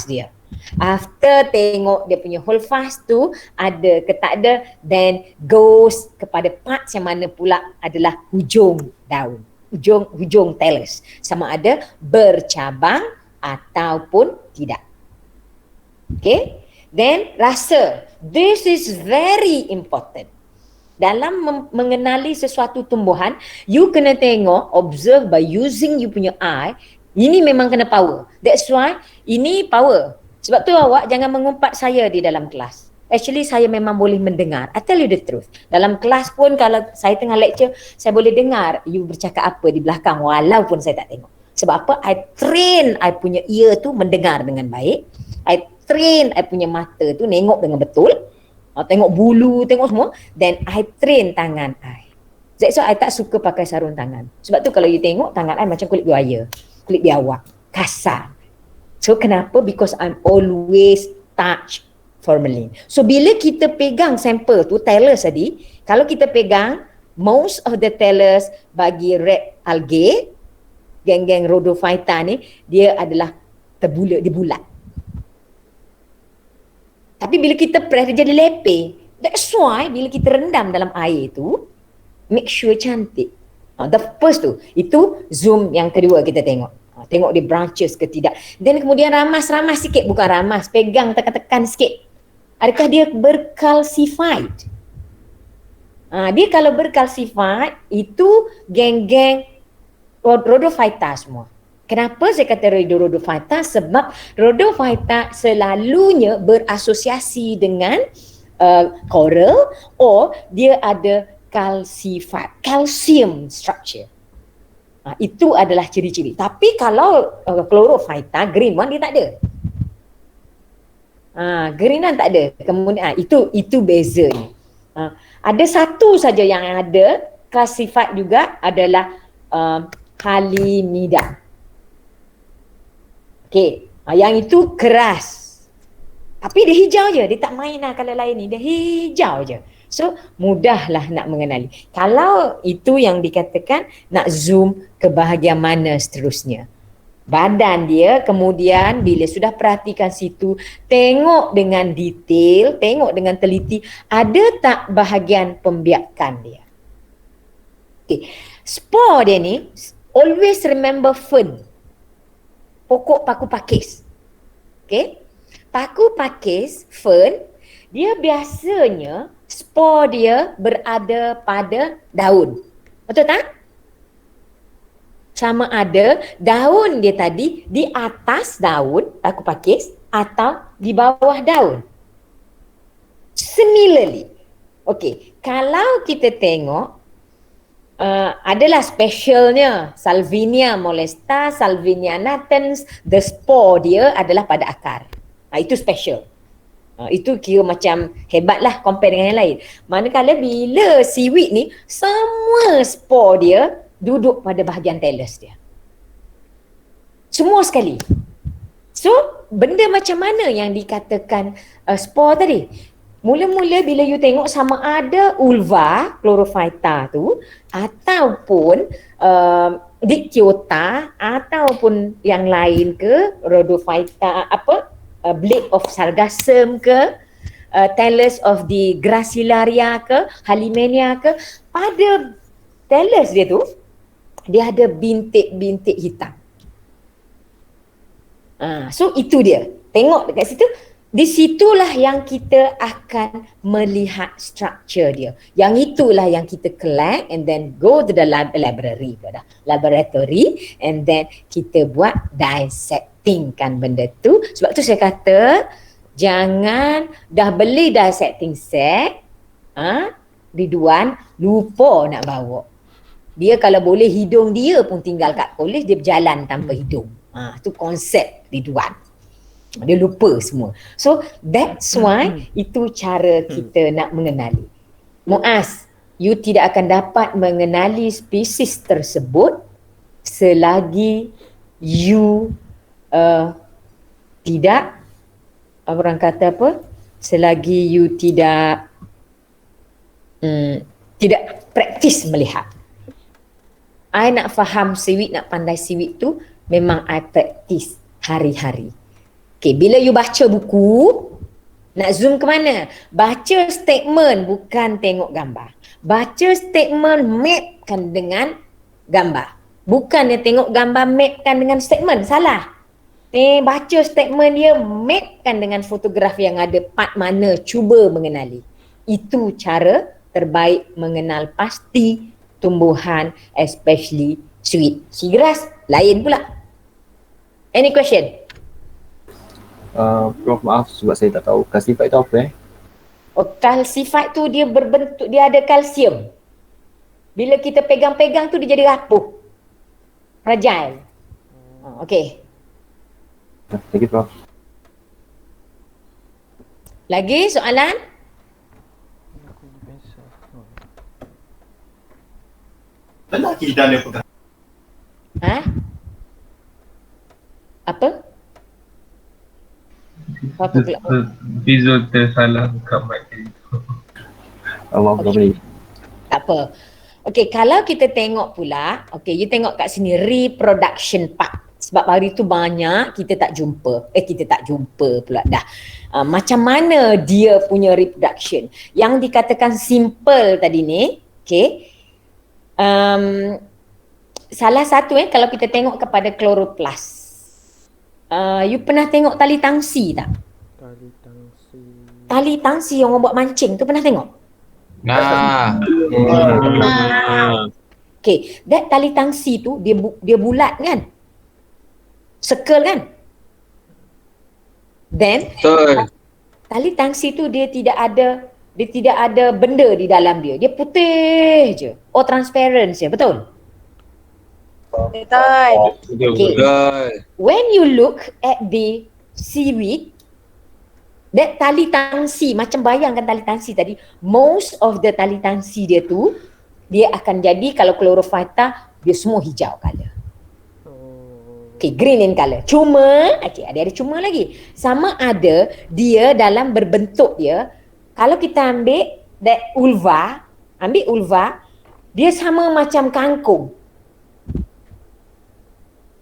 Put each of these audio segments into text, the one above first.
fast dia. After tengok dia punya hold fast tu ada ke tak ada, then goes kepada parts yang mana pula adalah hujung daun, hujung thallus, sama ada bercabang ataupun tidak. Okay, then rasa, this is very important. Dalam mengenali sesuatu tumbuhan, you kena tengok, observe by using you punya eye. Ini memang kena power. That's why ini power. Sebab tu awak jangan mengumpat saya di dalam kelas. Actually saya memang boleh mendengar. I tell you the truth. Dalam kelas pun kalau saya tengah lecture, saya boleh dengar you bercakap apa di belakang walaupun saya tak tengok. Sebab apa? I train I punya ear tu mendengar dengan baik. I train I punya mata tu nengok dengan betul. Tengok bulu, tengok semua. Then I train tangan I. That's why I tak suka pakai sarung tangan. Sebab tu kalau you tengok tangan I macam kulit buaya, kulit biawak, kasar. So kenapa? Because I'm always touch formalin. So bila kita pegang sampel tu, thallus tadi, kalau kita pegang most of the thallus bagi red algae, geng-geng rhodophyta ni, dia adalah terbulat, dia bulat. Tapi bila kita press dia jadi lepeh. That's why bila kita rendam dalam air tu, make sure cantik. The first tu, itu zoom yang kedua kita tengok. Tengok dia branches ke tidak. Dan kemudian ramas-ramas sikit, bukan ramas, pegang tekan-tekan sikit. Adakah dia berkalsified? Dia kalau berkalsified, itu geng-geng rhodophyta semua. Kenapa saya kata rhodophyta? Sebab rhodophyta selalunya berasosiasi dengan coral, or dia ada calcified, calcium structure. Itu adalah ciri-ciri. Tapi kalau chlorophyta, green one, dia tak ada. Green one tak ada. Kemudian itu bezanya. Ada satu saja yang ada classified juga adalah Halimida. Okey, yang itu keras. Tapi dia hijau je, dia tak main lah kalau lain ni, dia hijau je. So mudahlah nak mengenali. Kalau itu yang dikatakan nak zoom ke bahagian mana seterusnya. Badan dia, kemudian bila sudah perhatikan situ, tengok dengan detail, tengok dengan teliti, ada tak bahagian pembiakan dia. Okay. Spore dia ni, always remember fern. Pokok paku pakis. Okay. Paku pakis, fern, dia biasanya spore dia berada pada daun. Betul tak? Sama ada daun dia tadi di atas daun, paku pakis, atau di bawah daun. Similarly. Okay, kalau kita tengok, adalah specialnya Salvinia molesta, Salvinia natans, the spore dia adalah pada akar. Itu special. Itu kira macam hebatlah compare dengan yang lain. Manakala bila seaweed ni, semua spore dia duduk pada bahagian thallus dia. Semua sekali. So, benda macam mana yang dikatakan spore tadi? Mula-mula bila you tengok sama ada ulva, chlorophyta tu, ataupun dictyota, ataupun yang lain ke, rhodophyta, blade of sargassum ke, thallus of the gracilaria ke, halimenia ke, pada thallus dia tu, dia ada bintik-bintik hitam. So itu dia. Tengok dekat situ. Di situlah yang kita akan melihat structure dia. Yang itulah yang kita collect and then go to the laboratory. And then kita buat dissecting kan benda tu. Sebab tu saya kata jangan dah beli dissecting set, Ridwan lupa nak bawa. Dia kalau boleh hidung dia pun tinggal kat kolej, dia berjalan tanpa hidung. Tu konsep Ridwan. Dia lupa semua. So that's why itu cara kita nak mengenali. Muaz, you tidak akan dapat mengenali spesies tersebut selagi you tidak, orang kata apa, selagi you tidak praktis melihat. I nak faham seaweed, nak pandai seaweed tu memang I praktis hari-hari. Okay, bila you baca buku, nak zoom ke mana? Baca statement, bukan tengok gambar. Baca statement, mapkan dengan gambar. Bukan dia tengok gambar, mapkan dengan statement. Salah. Baca statement dia, mapkan dengan fotograf yang ada part mana, cuba mengenali. Itu cara terbaik mengenal pasti tumbuhan, especially sweet. Seagrass, lain pula. Any question? Prof, maaf sebab saya tak tahu calcified itu apa Calcified tu dia berbentuk, dia ada kalsium. Bila kita pegang-pegang tu dia jadi rapuh. Fragile. Okay. Thank you, Prof. Lagi soalan? Lelaki dan dia pegang. Apa? Apa pula? Visual tersalah kat mic tadi. Maaf, Prof. Tak apa. Okay, kalau kita tengok pula, okay, you tengok kat sini reproduction part. Sebab hari tu banyak kita tak jumpa. Kita tak jumpa pula dah. Macam mana dia punya reproduction? Yang dikatakan simple tadi ni, okay. Salah satu kalau kita tengok kepada chloroplast. You pernah tengok tali tangsi tak? Tali tangsi yang orang buat mancing tu pernah tengok? Okay, that tali tangsi tu dia bulat kan? Circle kan? Then tali tangsi tu dia tidak ada benda di dalam dia. Dia putih je. Transparent je, betul? Betul. Okay. When you look at the seaweed, that tali tangsi, macam bayangkan tali tangsi tadi, most of the tali tangsi dia tu, dia akan jadi kalau chlorophyta, dia semua hijau colour. Okay, green in colour. Cuma, ada cuma lagi. Sama ada dia dalam berbentuk dia, kalau kita ambil that ulva, dia sama macam kangkung.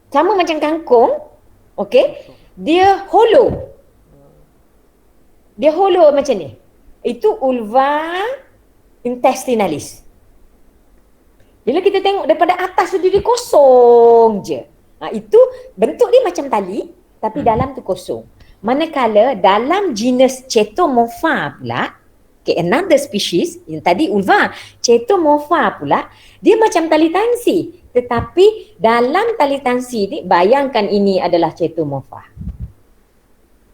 Sama macam kangkung, okay? Dia hollow. Dia hollow macam ni. Itu ulva intestinalis. Bila kita tengok daripada atas tu dia kosong je. Itu bentuk dia macam tali, tapi dalam tu kosong. Manakala dalam genus Chaetomorpha pula, okay, another species, yang tadi ulva, Chaetomorpha pula, dia macam tali tangsi. Tetapi dalam tali tangsi ni, bayangkan ini adalah Chaetomorpha.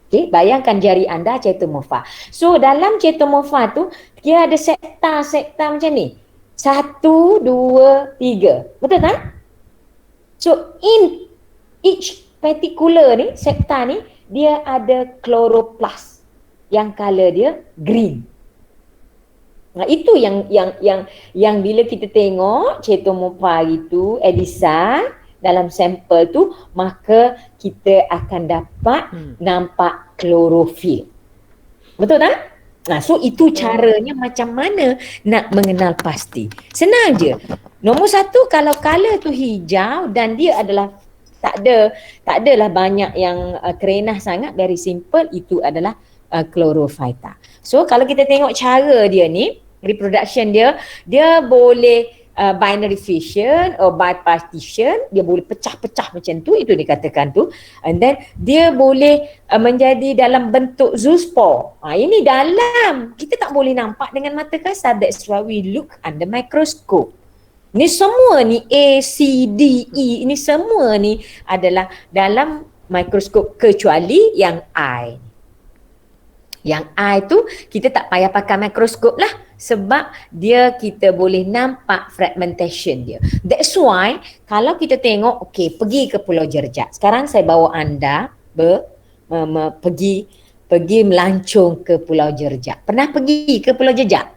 Okay, bayangkan jari anda Chaetomorpha. So dalam Chaetomorpha tu, dia ada sektar macam ni. 1, 2, 3. Betul tak? So in each particular ni, sektar ni, dia ada chloroplast yang color dia green. Itu yang bila kita tengok Chaetomorpha itu, Elisa, dalam sampel tu, maka kita akan dapat nampak klorofil. Betul tak? So itu caranya macam mana nak mengenal pasti. Senang je. Nombor 1, kalau color tu hijau dan dia adalah tak adalah banyak yang kerenah sangat, very simple, itu adalah chlorophyta. So kalau kita tengok cara dia ni, reproduction dia boleh binary fission or bipartition, dia boleh pecah-pecah macam tu, itu dikatakan tu. And then dia boleh menjadi dalam bentuk zoospore. Ini dalam, kita tak boleh nampak dengan mata kasar, that's why we look under microscope. Ni semua ni A, C, D, E, ini semua ni adalah dalam mikroskop kecuali yang I. Yang I tu kita tak payah pakai mikroskop lah, sebab dia kita boleh nampak fragmentation dia. That's why kalau kita tengok, okay, pergi ke Pulau Jerjak. Sekarang saya bawa anda pergi melancong ke Pulau Jerjak. Pernah pergi ke Pulau Jerjak?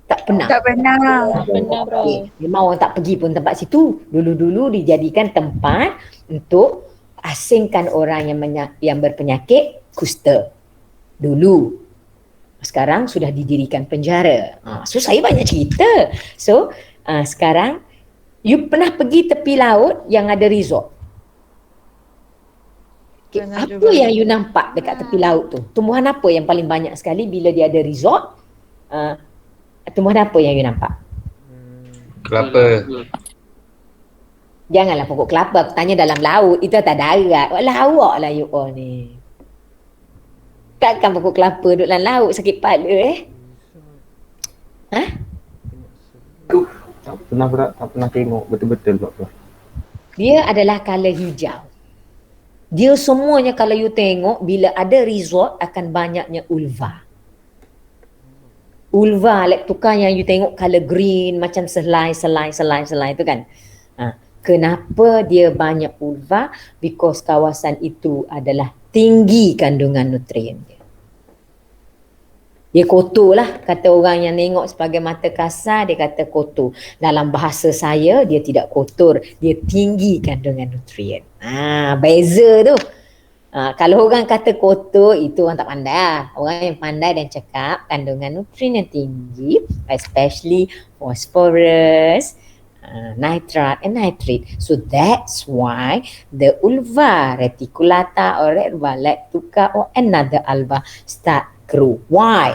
Tak pernah. Tak pernah. Okay. Memang orang tak pergi pun tempat situ. Dulu-dulu dijadikan tempat untuk asingkan orang yang berpenyakit kusta. Dulu. Sekarang sudah didirikan penjara. So saya banyak cerita. So sekarang you pernah pergi tepi laut yang ada resort? Okay, apa yang you nampak dekat tepi laut tu? Tumbuhan apa yang paling banyak sekali bila dia ada resort? Tumbuhan apa yang you nampak? Kelapa. Janganlah pokok kelapa, aku tanya dalam laut. Itu atas darat. Lawak lah you all ni. Takkan pokok kelapa duduk dalam laut sakit kepala Ha? Tak pernah tengok betul-betul Prof. Dia adalah colour hijau. Dia semuanya kalau you tengok, bila ada resort akan banyaknya ulva. Ulva, like tukar yang you tengok colour green, macam selai tu kan. Kenapa dia banyak ulva? Because kawasan itu adalah tinggi kandungan nutrien dia. Dia kotor lah, kata orang yang tengok sebagai mata kasar, dia kata kotor. Dalam bahasa saya, dia tidak kotor, dia tinggi kandungan nutrien. Beza tu. Kalau orang kata kotor, itu orang tak pandai lah. Orang yang pandai dan cakap kandungan nutrien yang tinggi, especially phosphorus, nitrate and nitrate. So that's why the ulva reticulata or ulva lactuca or another alva start grow. Why?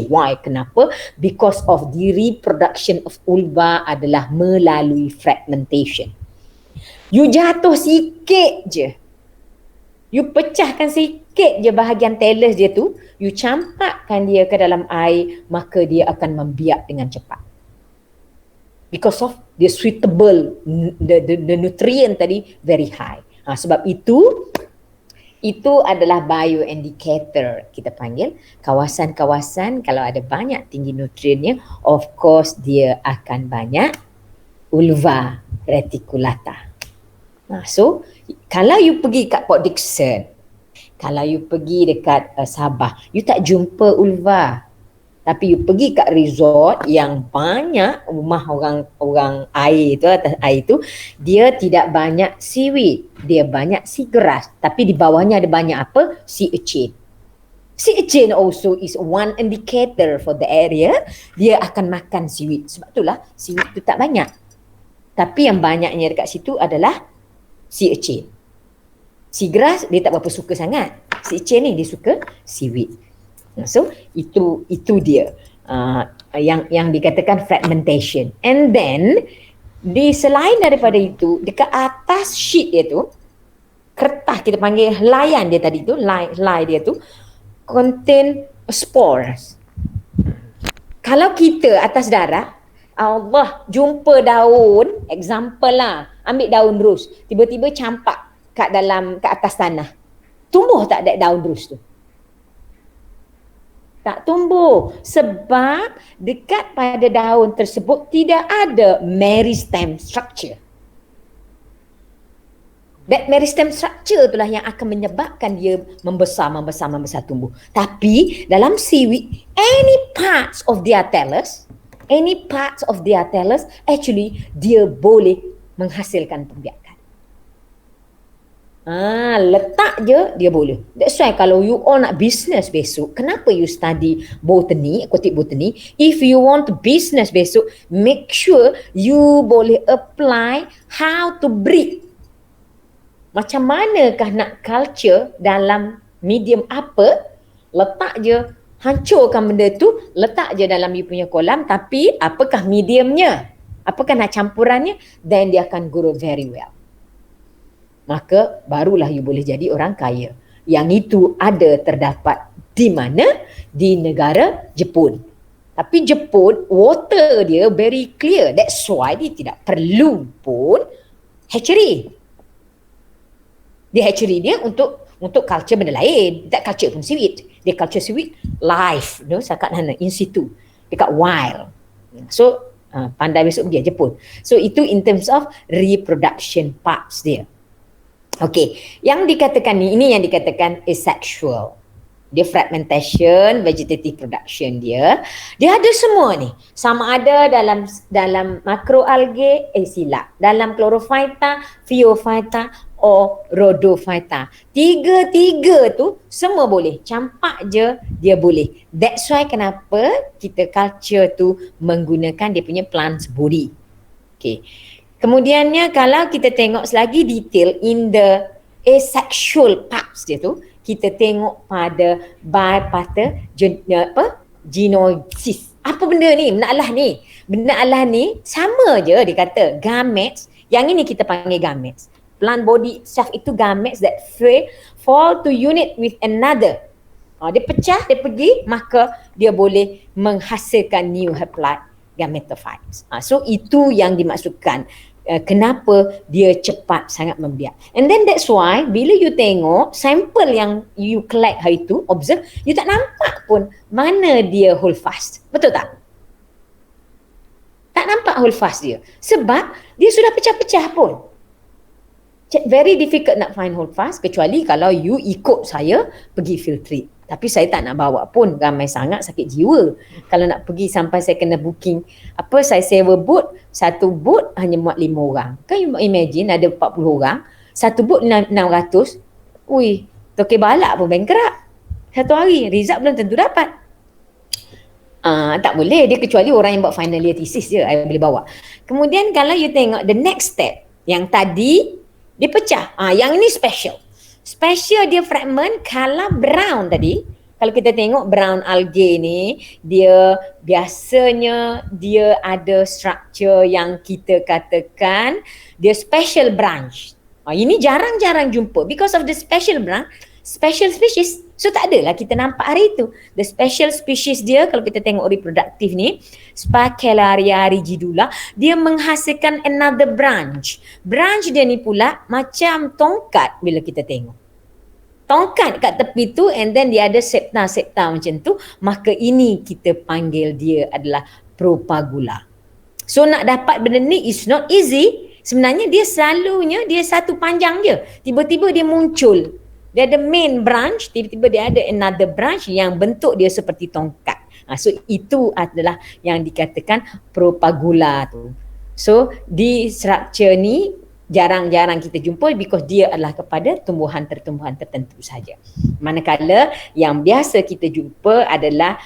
Why? Kenapa? Because of the reproduction of ulva adalah melalui fragmentation. You jatuh sikit je, you pecahkan sikit je bahagian thallus dia tu, you campakkan dia ke dalam air, maka dia akan membiak dengan cepat. Because of the suitable, the nutrient tadi very high. Sebab itu adalah bioindicator, kita panggil kawasan-kawasan kalau ada banyak tinggi nutriennya, of course dia akan banyak ulva reticulata. So kalau you pergi kat Port Dickson, kalau you pergi dekat Sabah, you tak jumpa ulva. Tapi you pergi kat resort yang banyak rumah orang air tu, atas air tu, dia tidak banyak seaweed, dia banyak seagrass, tapi di bawahnya ada banyak apa? Sea urchin. Sea urchin also is one indicator for the area, dia akan makan seaweed. Sebab itulah seaweed tu tak banyak. Tapi yang banyaknya dekat situ adalah sea urchin. Seagrass dia tak berapa suka sangat. Sea urchin ni dia suka seaweed. So itu dia yang dikatakan fragmentation. And then selain daripada itu, dekat atas sheet dia tu, kertas kita panggil layan dia tadi tu, lay dia tu contain spores. Kalau kita atas darat, Allah jumpa daun, example lah, ambil daun ros, tiba-tiba campak kat atas tanah, tumbuh tak ada daun ros tu? Tak tumbuh, sebab dekat pada daun tersebut tidak ada meristem structure. That meristem structure itulah yang akan menyebabkan dia membesar tumbuh. Tapi dalam seaweed, any parts of their thallus actually dia boleh menghasilkan pembiakan. Letak je dia boleh. That's why kalau you all nak business besok, kenapa you study botany, kutip botany? If you want business besok, make sure you boleh apply how to breed. Macam manakah nak culture dalam medium apa, letak je, hancurkan benda tu, letak je dalam you punya kolam, tapi apakah mediumnya? Apakah nak campurannya? Then dia akan grow very well. Maka barulah you boleh jadi orang kaya. Yang itu terdapat di mana? Di negara Jepun. Tapi Jepun, water dia very clear. That's why dia tidak perlu pun hatchery. Dia hatchery dia untuk culture benda lain. Tak culture pun seaweed. Dia culture seaweed live, sakat mana in situ, dekat wild. So pandai besok pergi Jepun. So itu in terms of reproduction parts dia. Okay, yang dikatakan ini yang dikatakan asexual. Dia fragmentation, vegetative production dia ada semua ni. Sama ada dalam makroalgae, dalam chlorophyta, phaeophyta or rhodophyta. Tiga tu semua boleh. Campak je dia boleh. That's why kenapa kita culture tu menggunakan dia punya plants body. Okay. Kemudiannya kalau kita tengok selagi detail in the asexual parts dia tu, kita tengok pada bipartite genosis. Apa benda ni? Benda Allah ni. Benda Allah ni sama je dia kata gametes. Yang ini kita panggil gametes. Plant body itself itu gametes that fall to unit with another. Dia pecah, dia pergi, maka dia boleh menghasilkan new haploid gametophytes. So itu yang dimaksudkan kenapa dia cepat sangat membiak. And then that's why bila you tengok sampel yang you collect hari tu, observe, you tak nampak pun mana dia hold fast. Betul tak? Tak nampak hold fast dia. Sebab dia sudah pecah-pecah pun. Very difficult nak find hold fast kecuali kalau you ikut saya pergi field trip. Tapi saya tak nak bawa pun, ramai sangat sakit jiwa. Kalau nak pergi sampai saya kena booking, saya sewa boat, satu boat hanya muat 5 orang. Kan you imagine ada 40 orang, satu boat 600, Tokek balak pun bankrupt. Satu hari, result belum tentu dapat. Tak boleh, dia kecuali orang yang buat final year thesis je, I boleh bawa. Kemudian kalau you tengok the next step, yang tadi, dia pecah. Yang ini special. Special dia fragment color brown tadi. Kalau kita tengok brown algae ni, dia biasanya dia ada structure yang kita katakan dia special branch. Ini jarang-jarang jumpa because of the special branch, special species. So tak adalah kita nampak hari itu. The special species dia kalau kita tengok reproduktif ni, Spicularia rigidula, dia menghasilkan another branch. Branch dia ni pula macam tongkat bila kita tengok. Tongkat kat tepi tu and then dia ada septa-septa macam tu, maka ini kita panggil dia adalah propagula. So nak dapat benda ni is not easy. Sebenarnya dia selalunya dia satu panjang je. Tiba-tiba dia muncul. Dia ada main branch, tiba-tiba dia ada another branch yang bentuk dia seperti tongkat. So itu adalah yang dikatakan propagula tu. So di structure ni jarang-jarang kita jumpa because dia adalah kepada tumbuhan-tumbuhan tertentu saja. Manakala yang biasa kita jumpa adalah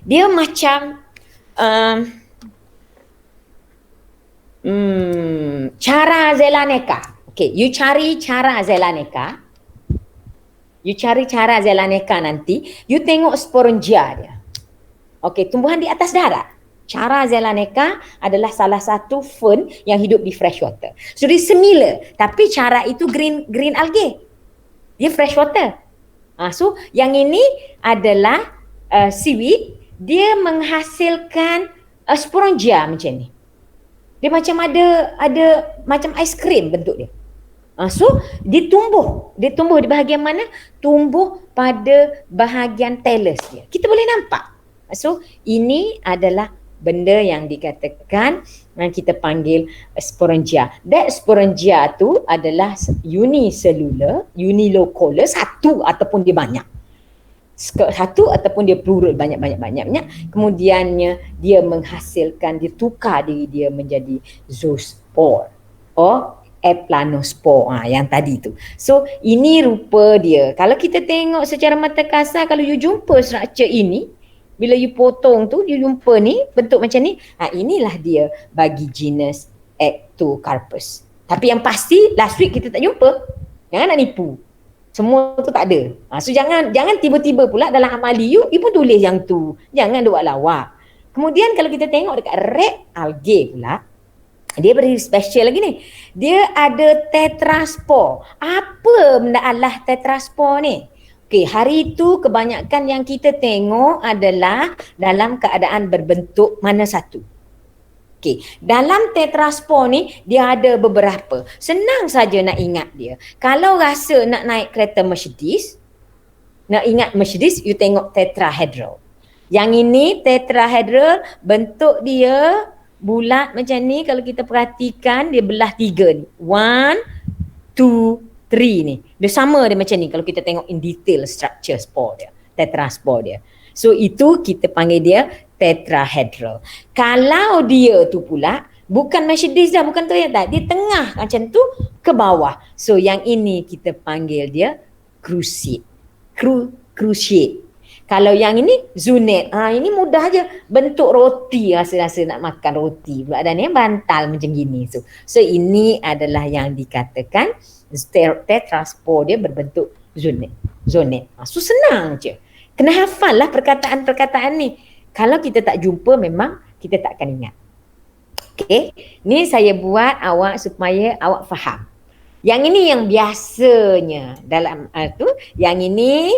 dia macam Chara zelaneka. You cari Chara zelaneka. You cari Chara zelaneka nanti, you tengok sporongia dia. Tumbuhan di atas darat. Chara zelaneka adalah salah satu fern yang hidup di freshwater. So dia similar, tapi Chara itu green algae. Dia freshwater. So yang ini adalah seaweed, dia menghasilkan sporongia macam ni. Dia macam ada macam aiskrim bentuk dia. So dia tumbuh di bahagian mana? Tumbuh pada bahagian thallus dia. Kita boleh nampak. So ini adalah benda yang dikatakan kita panggil sporongia. That sporongia tu adalah unicellular, unilocular, satu ataupun dia banyak. Satu ataupun dia plural banyak. Kemudiannya dia menghasilkan, dia tukar diri dia menjadi zoospore planospore yang tadi tu. So ini rupa dia. Kalau kita tengok secara mata kasar, kalau you jumpa structure ini, bila you potong tu, you jumpa ni bentuk macam ni, inilah dia bagi genus Ectocarpus. Tapi yang pasti last week kita tak jumpa. Jangan nak nipu. Semua tu tak ada. So jangan tiba-tiba pula dalam amali you pun tulis yang tu. Jangan buat lawak. Kemudian kalau kita tengok dekat red algae pula, dia beri special lagi ni. Dia ada tetraspore. Apa benda Allah tetraspore ni? Hari itu kebanyakan yang kita tengok adalah dalam keadaan berbentuk mana satu. Dalam tetraspore ni dia ada beberapa. Senang saja nak ingat dia. Kalau rasa nak naik kereta Mercedes, nak ingat Mercedes, you tengok tetrahedral. Yang ini tetrahedral, bentuk dia bulat macam ni. Kalau kita perhatikan dia belah 3 ni. 1, 2, 3 ni. Dia sama dia macam ni kalau kita tengok in detail structure spore dia, tetraspore dia. So itu kita panggil dia tetrahedral. Kalau dia tu pula bukan Mercedes dah, bukan Toyota, dia tengah macam tu ke bawah. So yang ini kita panggil dia cruciate. Cruciate. Kalau yang ini zoonet. Ini mudah je. Bentuk roti, rasa-rasa nak makan roti. Badannya bantal macam gini. So ini adalah yang dikatakan tetraspore, dia berbentuk zoonet. So senang je. Kena hafal lah perkataan-perkataan ni. Kalau kita tak jumpa memang kita tak akan ingat. Okey, ni saya buat awak supaya awak faham. Yang ini yang biasanya dalam yang ini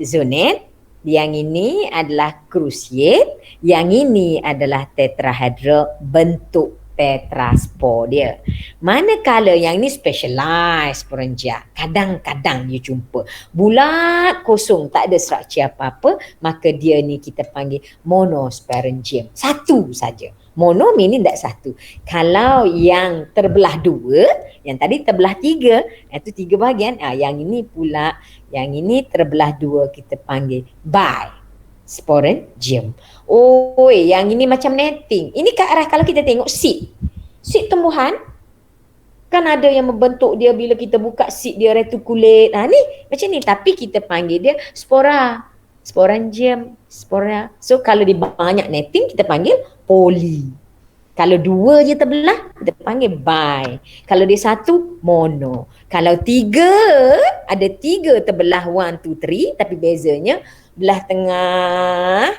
zoonet, yang ini adalah cruciate, yang ini adalah tetrahedral bentuk tetraspore dia. Manakala yang ini specialized sporangia, kadang-kadang you jumpa bulat kosong, tak ada struktur apa-apa, maka dia ni kita panggil monosporangium. Satu saja. Mono meaning tak satu. Kalau yang terbelah dua, yang tadi terbelah tiga, itu tiga bahagian. Yang ini pula, yang ini terbelah dua, kita panggil bisporangium. Yang ini macam netting. Ini ke arah kalau kita tengok seed. Seed tumbuhan, kan ada yang membentuk dia bila kita buka seed dia reticulate. Ni macam ni. Tapi kita panggil dia spora. Sporangium, spora. So kalau dia banyak netting, kita panggil poli. Kalau dua je terbelah, kita panggil bi. Kalau dia satu, mono. Kalau tiga, ada tiga terbelah 1, 2, 3, tapi bezanya belah tengah,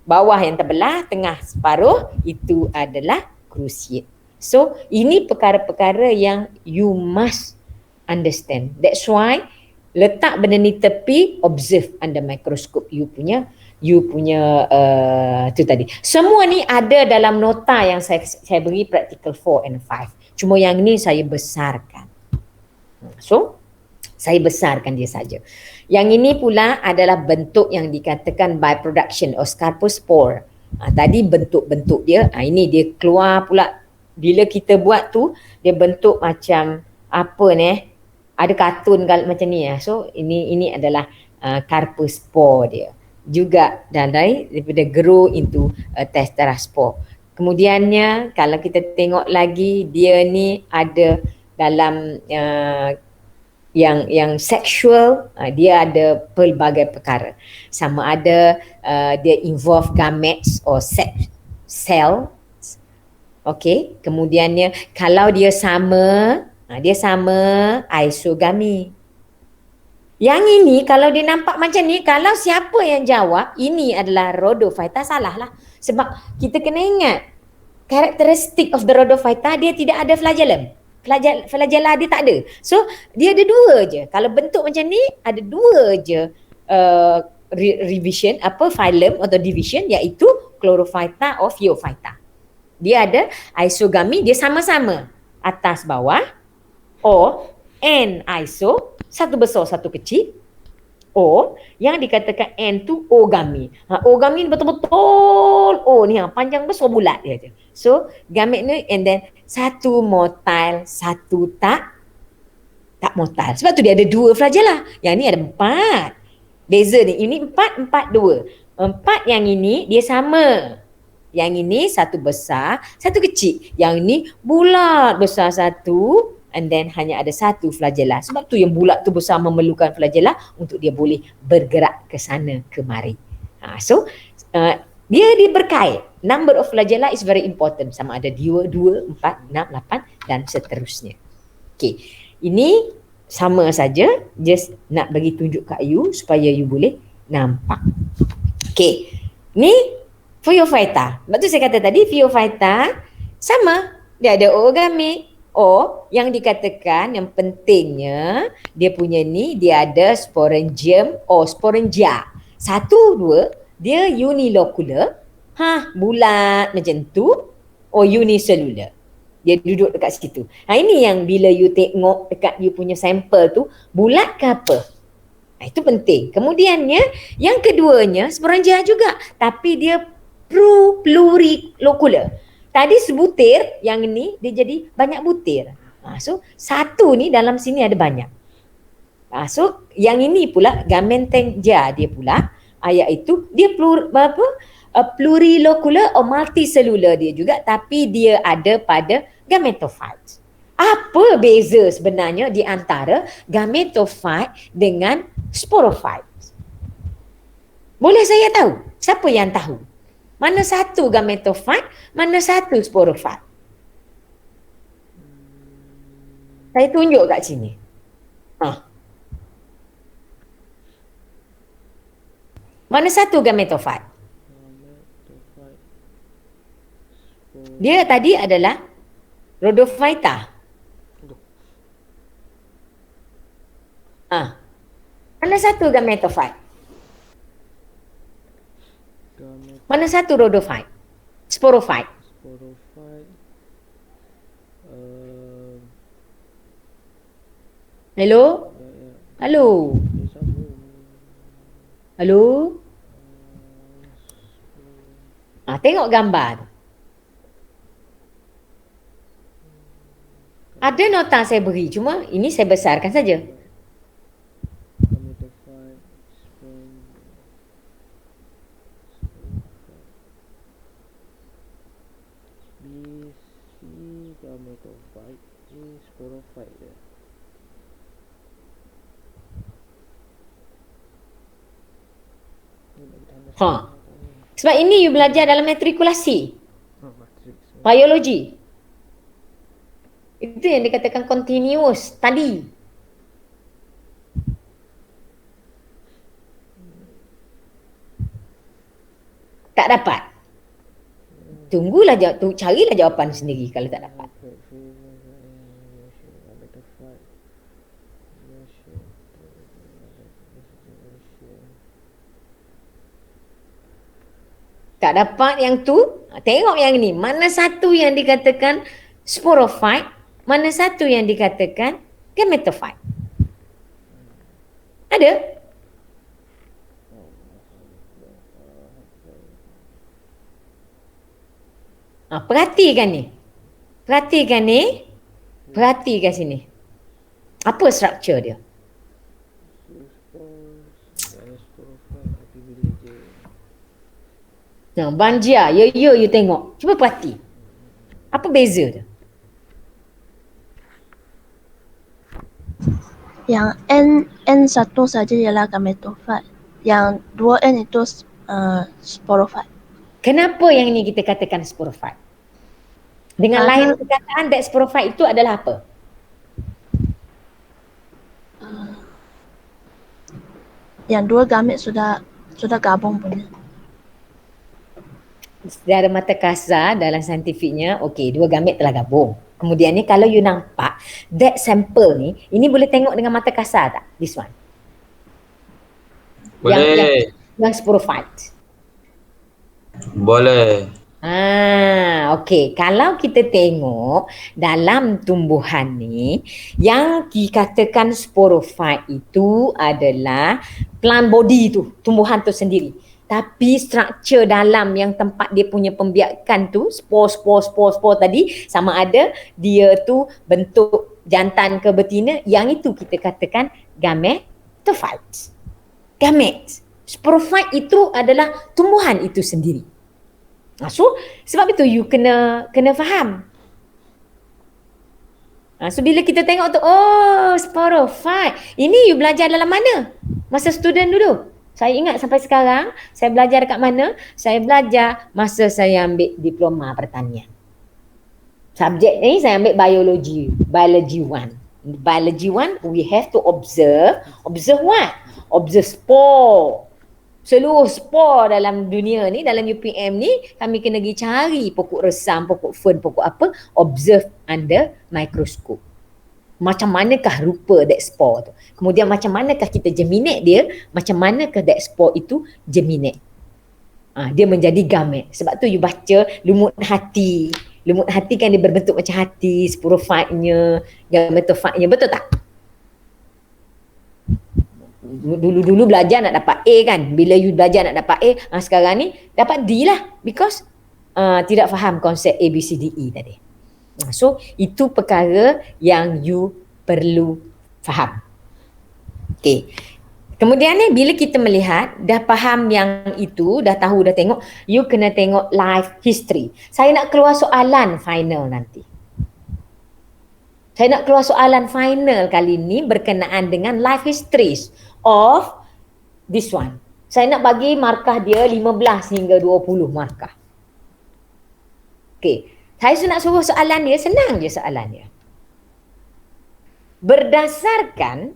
bawah yang terbelah, tengah separuh, itu adalah cruciate. So ini perkara-perkara yang you must understand. That's why letak benda ni tepi, observe under microscope. You punya tu tadi. Semua ni ada dalam nota yang saya beri practical 4 and 5. Cuma yang ni saya besarkan. So, saya besarkan dia saja. Yang ini pula adalah bentuk yang dikatakan byproduction or scarpospore. Tadi bentuk-bentuk dia, ini dia keluar pula. Bila kita buat tu, dia bentuk macam apa ni, ada kartun macam ni ya. So ini adalah carpospore dia. Juga daripada grow into tetraspore. Kemudiannya kalau kita tengok lagi, dia ni ada dalam yang sexual, dia ada pelbagai perkara. Sama ada dia involve gametes or sex cell. Okey, kemudiannya kalau dia sama isogami. Yang ini kalau dia nampak macam ni, kalau siapa yang jawab ini adalah Rhodophyta, salah lah. Sebab kita kena ingat karakteristik of the Rhodophyta, dia tidak ada flagellum. Flagella dia tak ada. So dia ada dua je. Kalau bentuk macam ni ada dua je revision, phylum atau division, iaitu Chlorophyta or Phaeophyta. Dia ada isogami, dia sama-sama atas bawah. O, N iso, satu besar satu kecil. O, yang dikatakan N tu ogami. Ogami ni betul-betul O ni, panjang besar bulat dia je. So gamete ni, and then satu motile, satu tak motile. Sebab tu dia ada dua flagella. Yang ni ada 4. Beza ni, ini 4, 4, 2. 4 yang ini dia sama. Yang ini satu besar, satu kecil. Yang ni bulat besar satu, and then hanya ada satu flagella. Sebab tu yang bulat tu besar memerlukan flagella untuk dia boleh bergerak ke sana kemari. So dia berkait. Number of flagella is very important. Sama ada 2, 4, 6, 8 dan seterusnya. Okay. Ini sama saja. Just nak bagi tunjuk kat you supaya you boleh nampak. Okay. Ni Phaeophyta. Sebab tu saya kata tadi Phaeophyta sama. Dia ada ogami. Yang dikatakan yang pentingnya dia punya ni, dia ada sporangium sporangia. 1, 2, dia unilocular. Bulat macam tu. Unicellular. Dia duduk dekat situ. Ini yang bila you tengok dekat you punya sampel tu, bulat ke apa? Itu penting. Kemudiannya, yang keduanya sporangia juga. Tapi dia plurilocular. Tadi sebutir, yang ni dia jadi banyak butir. So satu ni dalam sini ada banyak. So yang ini pula Gamentengia dia pula, iaitu dia plurilocular or multicellular dia juga, tapi dia ada pada gametophytes. Apa beza sebenarnya di antara gametophyte dengan sporophyte? Boleh saya tahu? Siapa yang tahu? Mana satu gametophyte, mana satu sporophyte? Saya tunjuk kat sini. Mana satu gametophyte? Dia tadi adalah rhodophyta. Mana satu gametophyte? Mana satu rhodophyte? Sporophyte. Hello? Halo? Halo? Tengok gambar tu. Ada nota saya beri, cuma ini saya besarkan saja. Sebab ini you belajar dalam matrikulasi. Biologi. Itu yang dikatakan continuous study. Tak dapat. Tunggulah jawab, carilah jawapan sendiri kalau tak dapat. Tak dapat yang tu, tengok yang ni. Mana satu yang dikatakan sporophyte, mana satu yang dikatakan gametophyte. Ada? Perhatikan ni. Perhatikan ni. Perhatikan sini. Apa struktur dia? Banjia, you tengok. Cuba perhati. Apa beza dia? Yang N1 saja ialah gametophyte. Yang 2N itu sporophyte. Kenapa yang ini kita katakan sporophyte? Dengan lain perkataan, that sporophyte itu adalah apa? Yang dua gamet sudah gabung punya. Secara mata kasar dalam saintifiknya, okey, dua gamet telah gabung. Kemudian ni kalau you nampak that sample ni, ini boleh tengok dengan mata kasar tak? This one. Boleh. Yang sporophyte. Boleh. Okey. Kalau kita tengok dalam tumbuhan ni, yang dikatakan sporophyte itu adalah plant body tu, tumbuhan tu sendiri. Tapi struktur dalam yang tempat dia punya pembiakan tu, spor tadi, sama ada dia tu bentuk jantan ke betina, yang itu kita katakan gametophyte. Gamet. Sporophyte itu adalah tumbuhan itu sendiri. So, sebab itu you kena faham. So, bila kita tengok tu, oh, sporophyte. Ini you belajar dalam mana? Masa student dulu. Saya ingat sampai sekarang, saya belajar dekat mana? Saya belajar masa saya ambil diploma pertanian. Subjek ni saya ambil biology 1. Biology 1, we have to observe what? Observe spore. Seluruh spore dalam dunia ni, dalam UPM ni, kami kena pergi cari pokok resam, pokok fern, pokok apa, observe under microscope. Macam manakah rupa that spore tu. Kemudian macam manakah kita germinate dia, macam manakah that spore itu germinate. Dia menjadi gamet. Sebab tu you baca lumut hati. Lumut hati kan dia berbentuk macam hati, sporophyte-nya, gametophyte-nya, betul tak? Dulu-dulu belajar nak dapat A kan. Bila you belajar nak dapat A, sekarang ni dapat D lah. Because tidak faham konsep A, B, C, D, E tadi. So, itu perkara yang you perlu faham. Okay. Kemudian ni, bila kita melihat, dah faham yang itu, dah tahu, dah tengok, you kena tengok life history. Saya nak keluar soalan final nanti. Saya nak keluar soalan final kali ni berkenaan dengan life histories of this one. Saya nak bagi markah dia 15 hingga 20 markah. Okey, saya nak suruh soalan dia, senang je soalan dia. Berdasarkan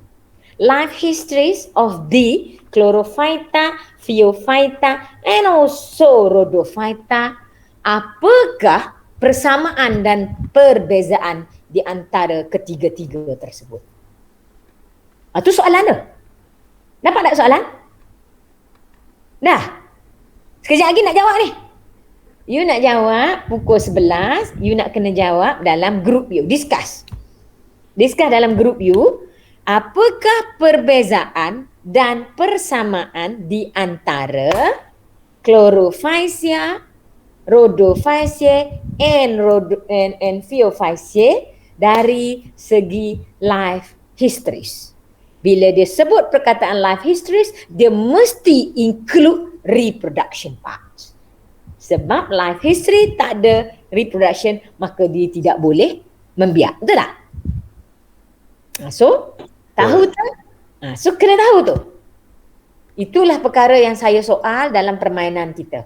life histories of the Chlorophyta, Phaeophyta and also Rhodophyta, apakah persamaan dan perbezaan di antara ketiga-tiga tersebut? Itu soalan dia. Dapat tak soalan? Dah. Sekejap lagi nak jawab ni. You nak jawab pukul 11, you nak kena jawab dalam grup you. Discuss dalam grup you, apakah perbezaan dan persamaan di antara Chlorophysia, Rhodophysia and Phaeophysia dari segi life histories. Bila dia sebut perkataan life histories, dia mesti include reproduction part. Sebab life history tak ada reproduction, maka dia tidak boleh membiak. Betul tak? So, tahu tak? So, kena tahu tu. Itulah perkara yang saya soal dalam permainan kita.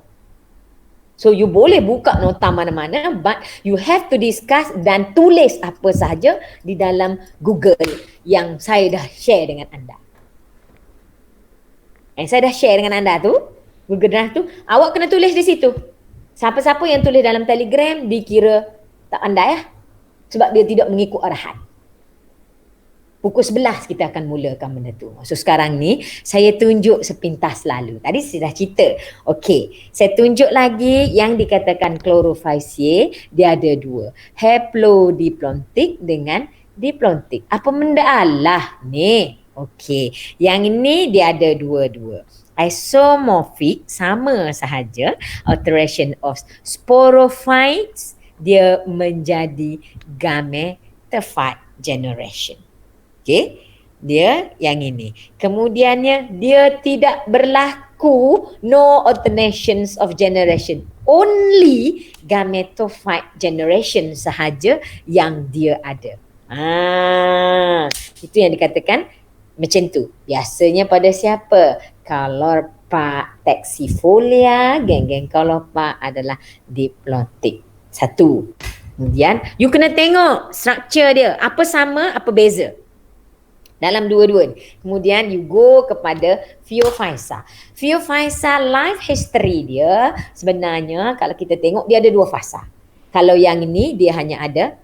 So, you boleh buka nota mana-mana, but you have to discuss dan tulis apa sahaja di dalam Google yang saya dah share dengan anda. Saya dah share dengan anda tu, Google Drive tu, awak kena tulis di situ. Siapa-siapa yang tulis dalam Telegram dikira tak pandai sebab dia tidak mengikut arahan. Pukul 11 kita akan mulakan benda tu. So sekarang ni saya tunjuk sepintas lalu. Tadi saya dah cerita. Okey, saya tunjuk lagi yang dikatakan Chlorophysia, dia ada dua. Haplodiploidik dengan diploidik. Apa benda Allah ni? Okey, yang ini dia ada dua-dua. Isomorphic sama sahaja. Alteration of sporophytes, dia menjadi gametophyte generation. Okay, dia yang ini. Kemudiannya dia tidak berlaku no alternations of generation. Only gametophyte generation sahaja yang dia ada. Itu yang dikatakan macam tu. Biasanya pada siapa? Calorpa taxifolia, geng-geng Calorpa adalah diploidik. Satu. Kemudian you kena tengok struktur dia. Apa sama, apa beza dalam dua-dua ni. Kemudian you go kepada Phaeophysa. Phaeophysa life history dia sebenarnya kalau kita tengok dia ada dua fasa. Kalau yang ini dia hanya ada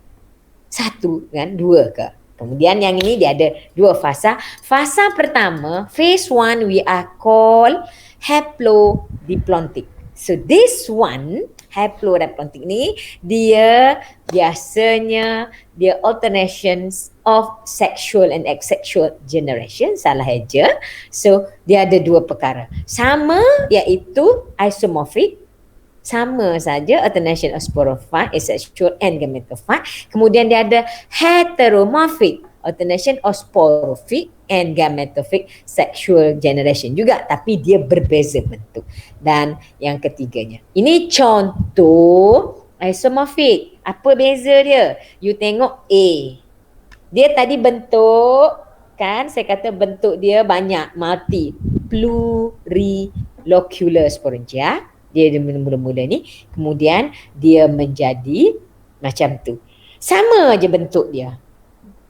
satu kan, dua ke. Kemudian yang ini dia ada dua fasa. Fasa pertama, phase 1 we are called haplodiploidik. So this one, haplodiploidik ni, dia biasanya dia alternations of sexual and asexual generation, salah aja. So dia ada dua perkara. Sama iaitu isomorphic, sama saja alternation of sporophyte, asexual and gametophyte. Kemudian dia ada heteromorphic, alternation of sporophyte and gametophyte sexual generation juga, tapi dia berbeza bentuk. Dan yang ketiganya, ini contoh isomorphic. Apa beza dia? You tengok A. Dia tadi bentuk, kan saya kata bentuk dia banyak, multi, plurilocular sporangia. Dia mula-mula ni, kemudian dia menjadi macam tu. Sama aja bentuk dia.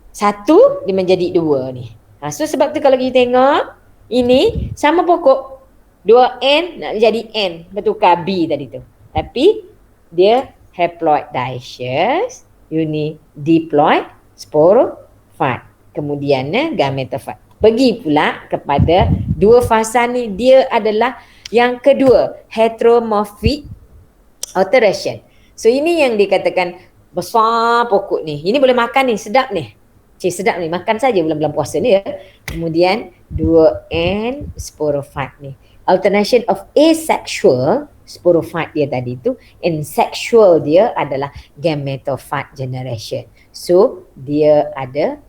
Satu, dia menjadi dua ni. So sebab tu kalau kita tengok, ini sama pokok. 2N nak jadi N, bertukar B tadi tu. Tapi dia haploid dioecious, unidiploid, sporophyte. Kemudiannya gametophyte. Pergi pula kepada dua fasa ni, dia adalah yang kedua, heteromorphic alteration. So ini yang dikatakan besar pokok ni. Ini boleh makan ni, sedap ni. Sedap ni, makan saja bulan-bulan puasa ni ya. Kemudian 2N sporophyte ni. Alternation of asexual sporophyte dia tadi tu, and sexual dia adalah gametophyte generation. So dia ada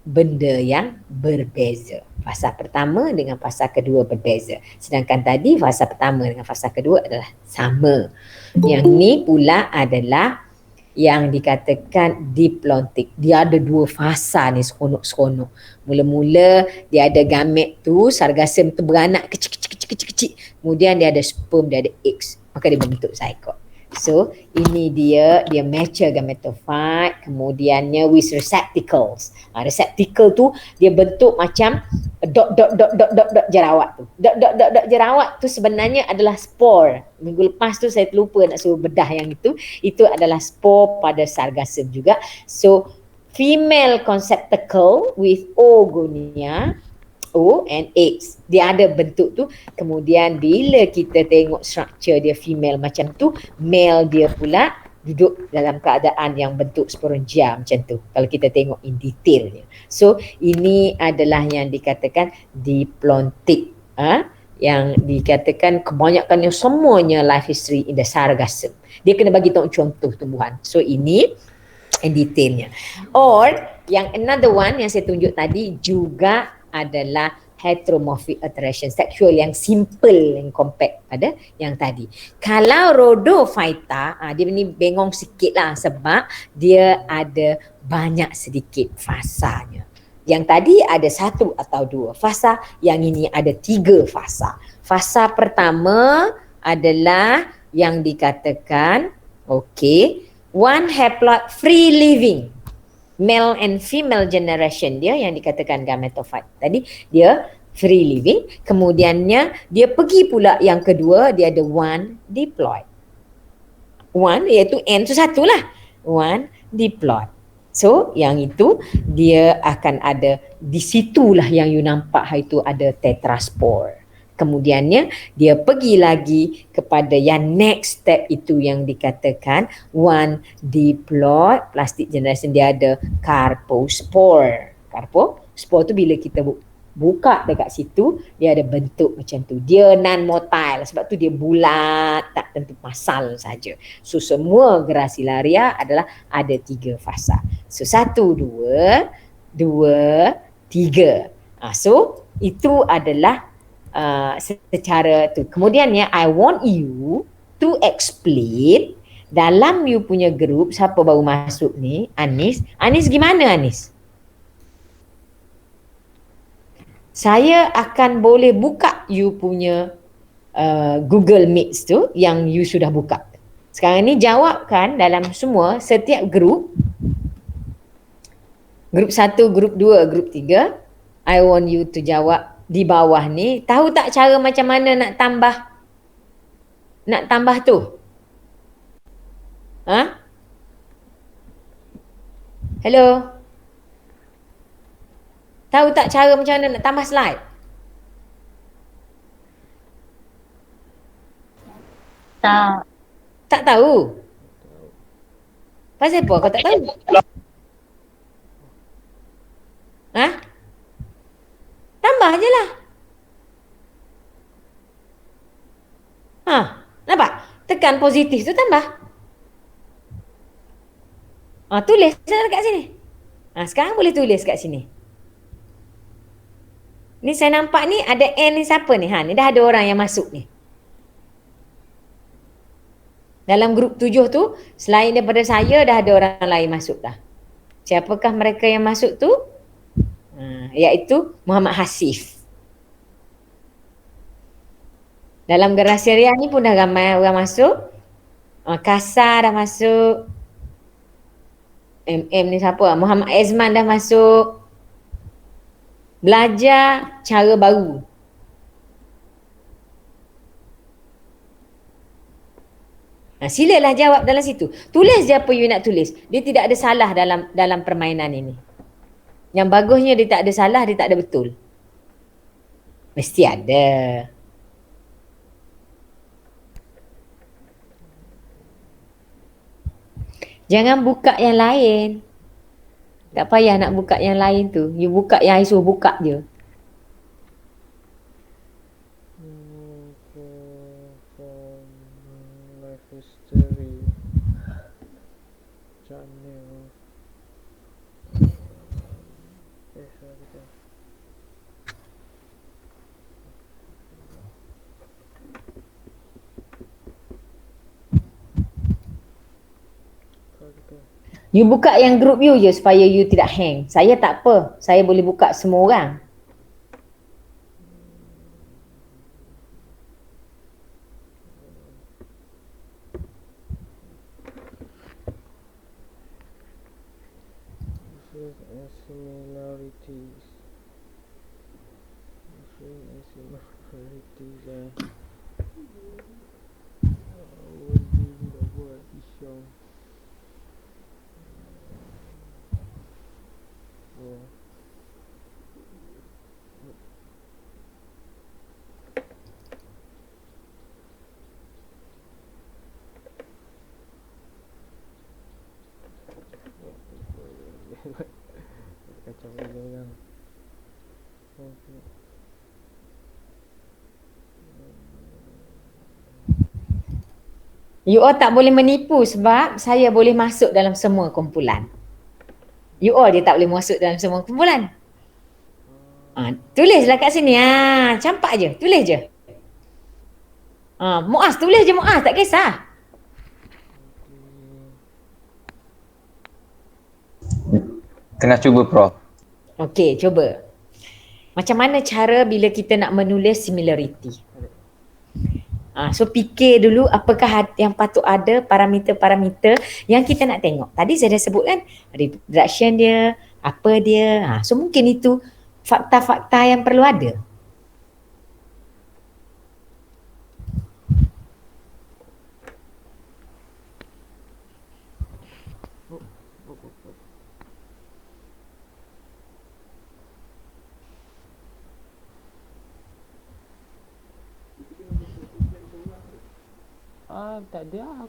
benda yang berbeza. Fasa pertama dengan fasa kedua berbeza. Sedangkan tadi fasa pertama dengan fasa kedua adalah sama. Yang ni pula adalah yang dikatakan diploidik. Dia ada dua fasa ni, seronok-seronok. Mula-mula dia ada gamet tu, sargasem tu beranak kecil-kecil kecil-kecil. Kemudian dia ada sperm, dia ada eggs. Maka dia bentuk zygote. So, ini dia mature gametophyte, kemudiannya with receptacles. Receptacle tu dia bentuk macam dot jerawat tu. Dot jerawat tu sebenarnya adalah spore. Minggu lepas tu saya terlupa nak suruh bedah yang itu. Itu adalah spore pada sargassum juga. So, female conceptacle with oogonia, O and X. Dia ada bentuk tu. Kemudian bila kita tengok structure dia female macam tu, male dia pula duduk dalam keadaan yang bentuk sporangia macam tu. Kalau kita tengok in detailnya. So ini adalah yang dikatakan diplontic. Yang dikatakan kebanyakannya semuanya life history in the sargassum. Dia kena bagi tahu contoh tumbuhan. So ini in detailnya. Or yang another one yang saya tunjuk tadi juga adalah heteromorphic attraction, sexual yang simple yang compact pada yang tadi. Kalau rhodophyta, dia ni bengong sikit lah sebab dia ada banyak sedikit fasanya. Yang tadi ada 1 atau 2 fasa, yang ini ada 3 fasa. Fasa pertama adalah yang dikatakan one haploid free living. Male and female generation dia yang dikatakan gametophyte. Tadi dia free living. Kemudiannya dia pergi pula yang kedua, dia ada one diploid. One iaitu N tu 1 lah. One diploid. So yang itu dia akan ada, di situlah yang you nampak itu ada tetraspore. Kemudiannya dia pergi lagi kepada yang next step itu yang dikatakan one diploid plastic generation, dia ada carpospore. Carpospore tu bila kita buka dekat situ dia ada bentuk macam tu. Dia non-motile sebab tu dia bulat, tak tentu masal saja. So semua Gracilaria adalah ada 3 fasa. So 1, 2, 3. So itu adalah secara tu. Kemudiannya I want you to explain dalam you punya group, siapa baru masuk ni, Anis gimana Anis? Saya akan boleh buka you punya Google Meet tu yang you sudah buka. Sekarang ni jawabkan dalam semua, setiap group 1, group 2, group 3, I want you to jawab di bawah ni. Tahu tak cara macam mana nak tambah tu? Hello? Tahu tak cara macam mana nak tambah slide? Tak. Tak tahu? Pasal apa kau tak tahu? Tambah je lah. Nampak? Tekan positif tu tambah. Tulis kat sini. Sekarang boleh tulis kat sini. Ni saya nampak ni ada N ni siapa ni? Ni dah ada orang yang masuk ni. Dalam grup 7 tu, selain daripada saya, dah ada orang lain masuk dah. Siapakah mereka yang masuk tu? Iaitu Muhammad Hasif. Dalam Gracilaria ni pun dah ramai orang masuk. Kasar dah masuk. MM ni siapa? Muhammad Azman dah masuk. Belajar cara baru. Silalah jawab dalam situ. Tulis je apa you nak tulis. Dia tidak ada salah dalam permainan ini. Yang bagusnya dia tak ada salah, dia tak ada betul. Mesti ada. Jangan buka yang lain. Tak payah nak buka yang lain tu. You buka yang I suruh buka je. You buka yang group you je supaya you tidak hang. Saya tak apa. Saya boleh buka semua orang. Similarities. Similarities Awal buat Isyam. Oh. Kacau orang. Okay. You all tak boleh menipu sebab saya boleh masuk dalam semua kumpulan. You all je tak boleh masuk dalam semua kumpulan. Tulislah kat sini. Campak je. Tulis je. Muaz, tulis je Muaz. Tak kisah. Tengah cuba Prof. Okey, cuba. Macam mana cara bila kita nak menulis similarity? So fikir dulu apakah yang patut ada parameter-parameter yang kita nak tengok. Tadi saya dah sebut kan, reproduction dia, apa dia. So mungkin itu fakta-fakta yang perlu ada. Tak ada.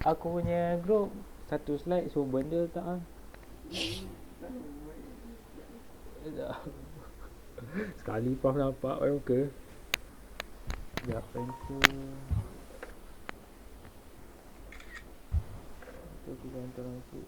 Aku punya group satu slide so benda tak sekali Prof nampak orang muka. Sekejap itu kita hantar nanti.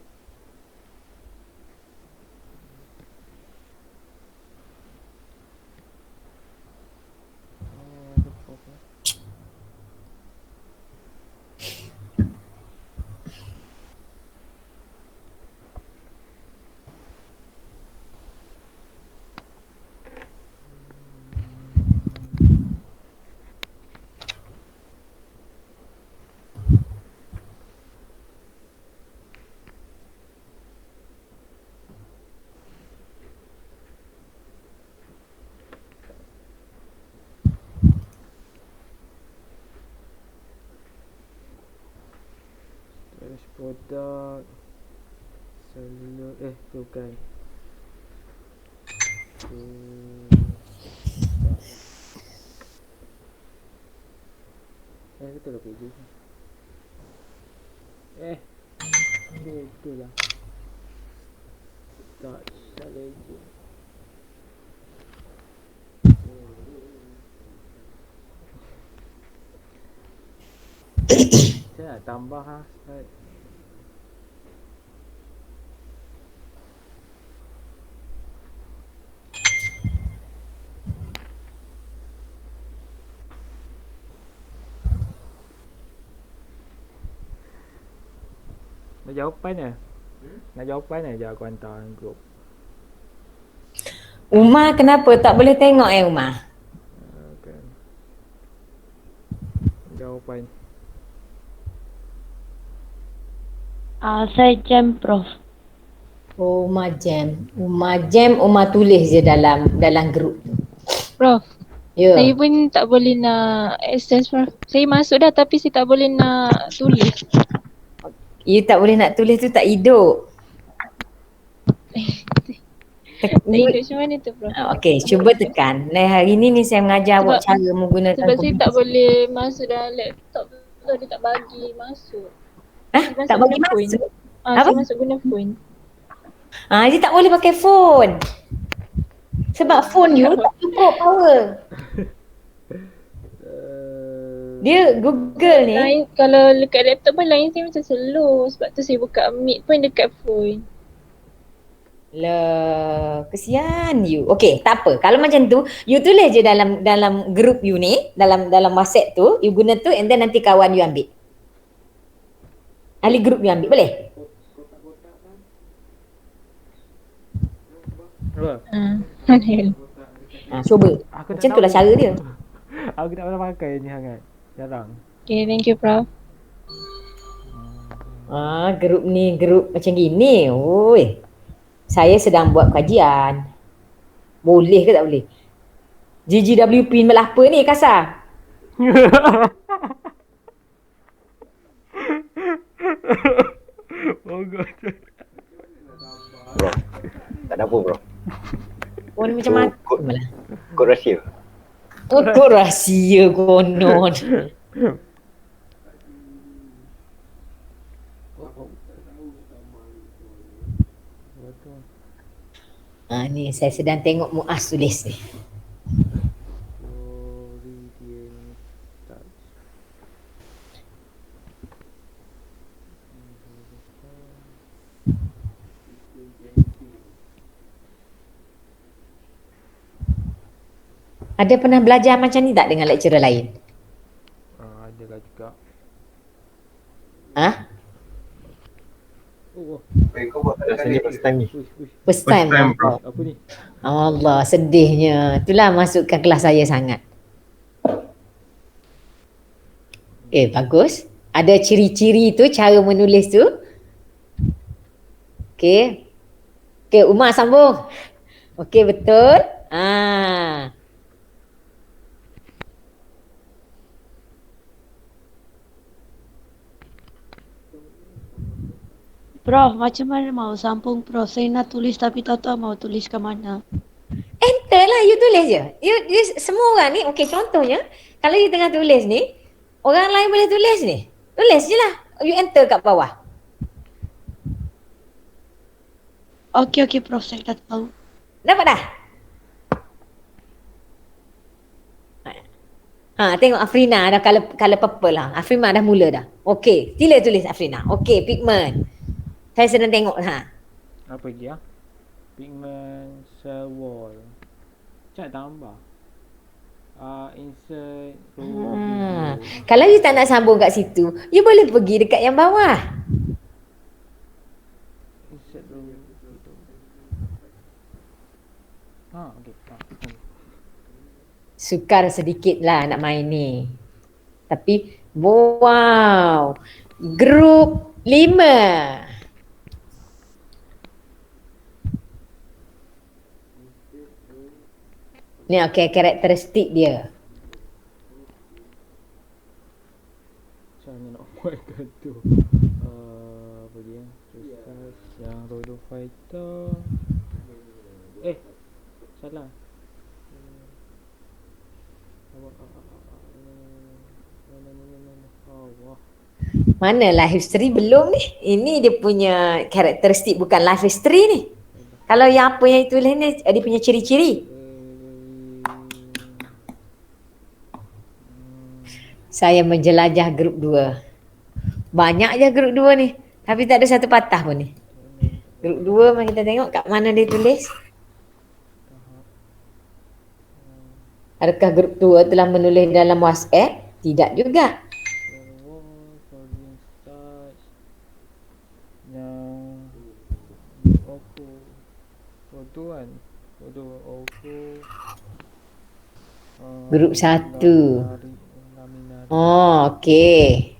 Produk seluler tu bukan betul lah page betul lah tak salah je. Saya nak tambah slide. Nak jawapan Nak jawapan je aku hantar grup. Umar kenapa tak boleh tengok Umar? Okay. Jawapan. Saya jam Prof. Umar tulis je dalam grup. Prof, Ya. saya pun tak boleh nak access Prof. Saya masuk dah tapi saya tak boleh nak tulis. You tak boleh nak tulis tu tak hidup. Tak hidup macam mana tu Prof? Okey, cuba tekan. Hari ni saya mengajar awak cara menggunakan sebab saya tak boleh masuk dalam laptop tu, dia tak bagi masuk. Tak bagi masuk? Apa? Saya masuk guna phone. Dia tak boleh pakai phone. Sebab phone you tak cukup power. Dia Google ni. Lain, kalau dekat laptop pun lain saya macam slow. Sebab tu saya buka Meet pun dekat phone. Lah, kesian you. Okey, tak apa. Kalau macam tu, you tulis je dalam group you ni, dalam WhatsApp tu, you guna tu and then nanti kawan you ambil. Ahli group you ambil, boleh? Cuba. Macam tu lah cara dia. Aku tak pernah pakai ni sangat. Jarang. Okay, thank you Prof. Grup ni grup macam gini. Oi. Saya sedang buat kajian. Boleh ke tak boleh? GGWP melapa ni kasar? Bagus. Bro. Tak ada apa bro. Oh ni macam So, mati malah. Kod rahsia. Oh, kau rahsia konon. Ni saya sedang tengok Muaz tulis ni. Floridian touch. Ada pernah belajar macam ni tak dengan lecturer lain? Adalah juga. Ah? Oh, Kau buat Rasanya first time ni. First time. bro. apa ni? Allah, sedihnya. Itulah masukkan kelas saya sangat. Bagus. Ada ciri-ciri tu, cara menulis tu. Okey. Okey, Umar sambung. Okey, betul. Prof, macam mana mau sambung Prof? Saya nak tulis tapi tak tahu mau tulis ke mana. Enter lah, you tulis je. You semua orang ni, okey contohnya, kalau you tengah tulis ni, orang lain boleh tulis ni. Tulis je lah. You enter kat bawah. Okey Prof, saya dah tahu. Dapat dah? Tengok Afrina dah color purple lah. Afrina dah mula dah. Okey, sila tulis Afrina. Okey, pigment. Saya sedang tengok Apa lagi ah? Pigment cell wall. Cak tambah. Insert row video. Kalau you tak nak sambung kat situ, you boleh pergi dekat yang bawah. Insert row video. Okey. Sukar sedikit lah nak main ni. Tapi, wow. Grup 5. Ni okey, karakteristik dia. Macam mana nak buat kat tu? Apa dia? Terus yang Rodo Fighter. Salah. Allah. Mana life history belum ni? Ini dia punya karakteristik, bukan life history ni. Kalau yang apa yang tulis ni, dia punya ciri-ciri. Saya menjelajah grup 2. Banyak je grup 2 ni. Tapi tak ada satu patah pun ni. Grup 2 mari kita tengok kat mana dia tulis. Adakah grup 2 telah menulis dalam WhatsApp? Tidak juga. Grup 1. Oh, okey.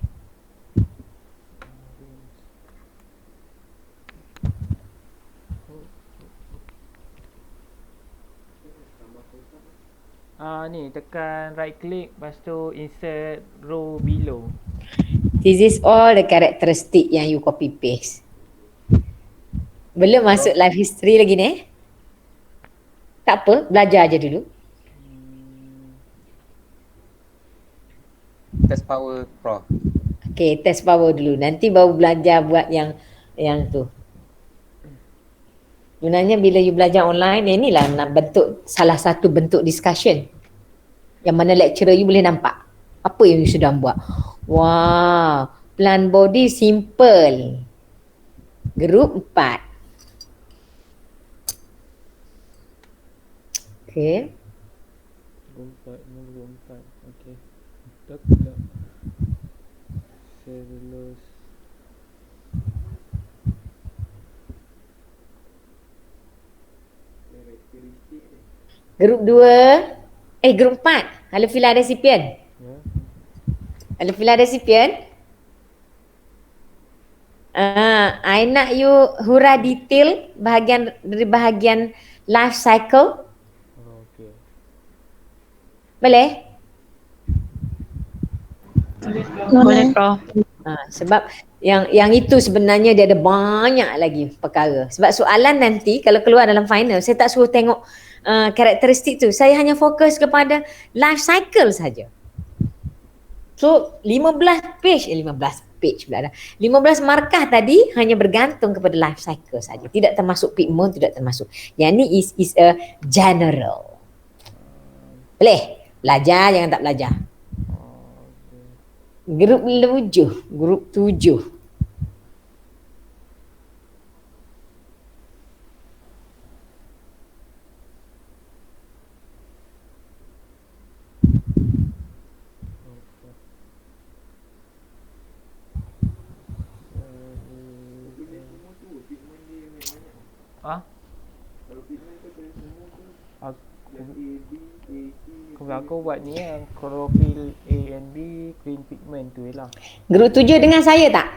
Ni tekan right click, lepas tu insert row below. This is all the characteristic yang you copy paste. Belum masuk life history lagi ni. Tak apa, belajar je dulu. Test power Prof. Okay, test power dulu. Nanti baru belajar buat yang tu. Sebenarnya bila you belajar online, inilah nak bentuk salah satu bentuk discussion. Yang mana lecturer you boleh nampak apa yang you sedang buat. Wow, plan body simple. Grup 4. Okay. Nombor 4. Okey. Tak pula. Cellulose. Grup 2. Grup 4. Halophila recipient. Ya. Halophila recipient. I nak you hura detail bahagian life cycle. Oh, okay. Boleh? Boleh Prof. Sebab yang itu sebenarnya dia ada banyak lagi perkara. Sebab soalan nanti kalau keluar dalam final, saya tak suruh tengok karakteristik tu. Saya hanya fokus kepada life cycle saja. So 15 page pula dah. 15 markah tadi hanya bergantung kepada life cycle saja. Tidak termasuk pigment, tidak termasuk. Yang ni is a general. Boleh? Belajar jangan tak belajar. Grup 7. Ah? Aku buat ni yang chlorophyll A and B, green pigment tu je lah. Grup 7 dengar saya tak?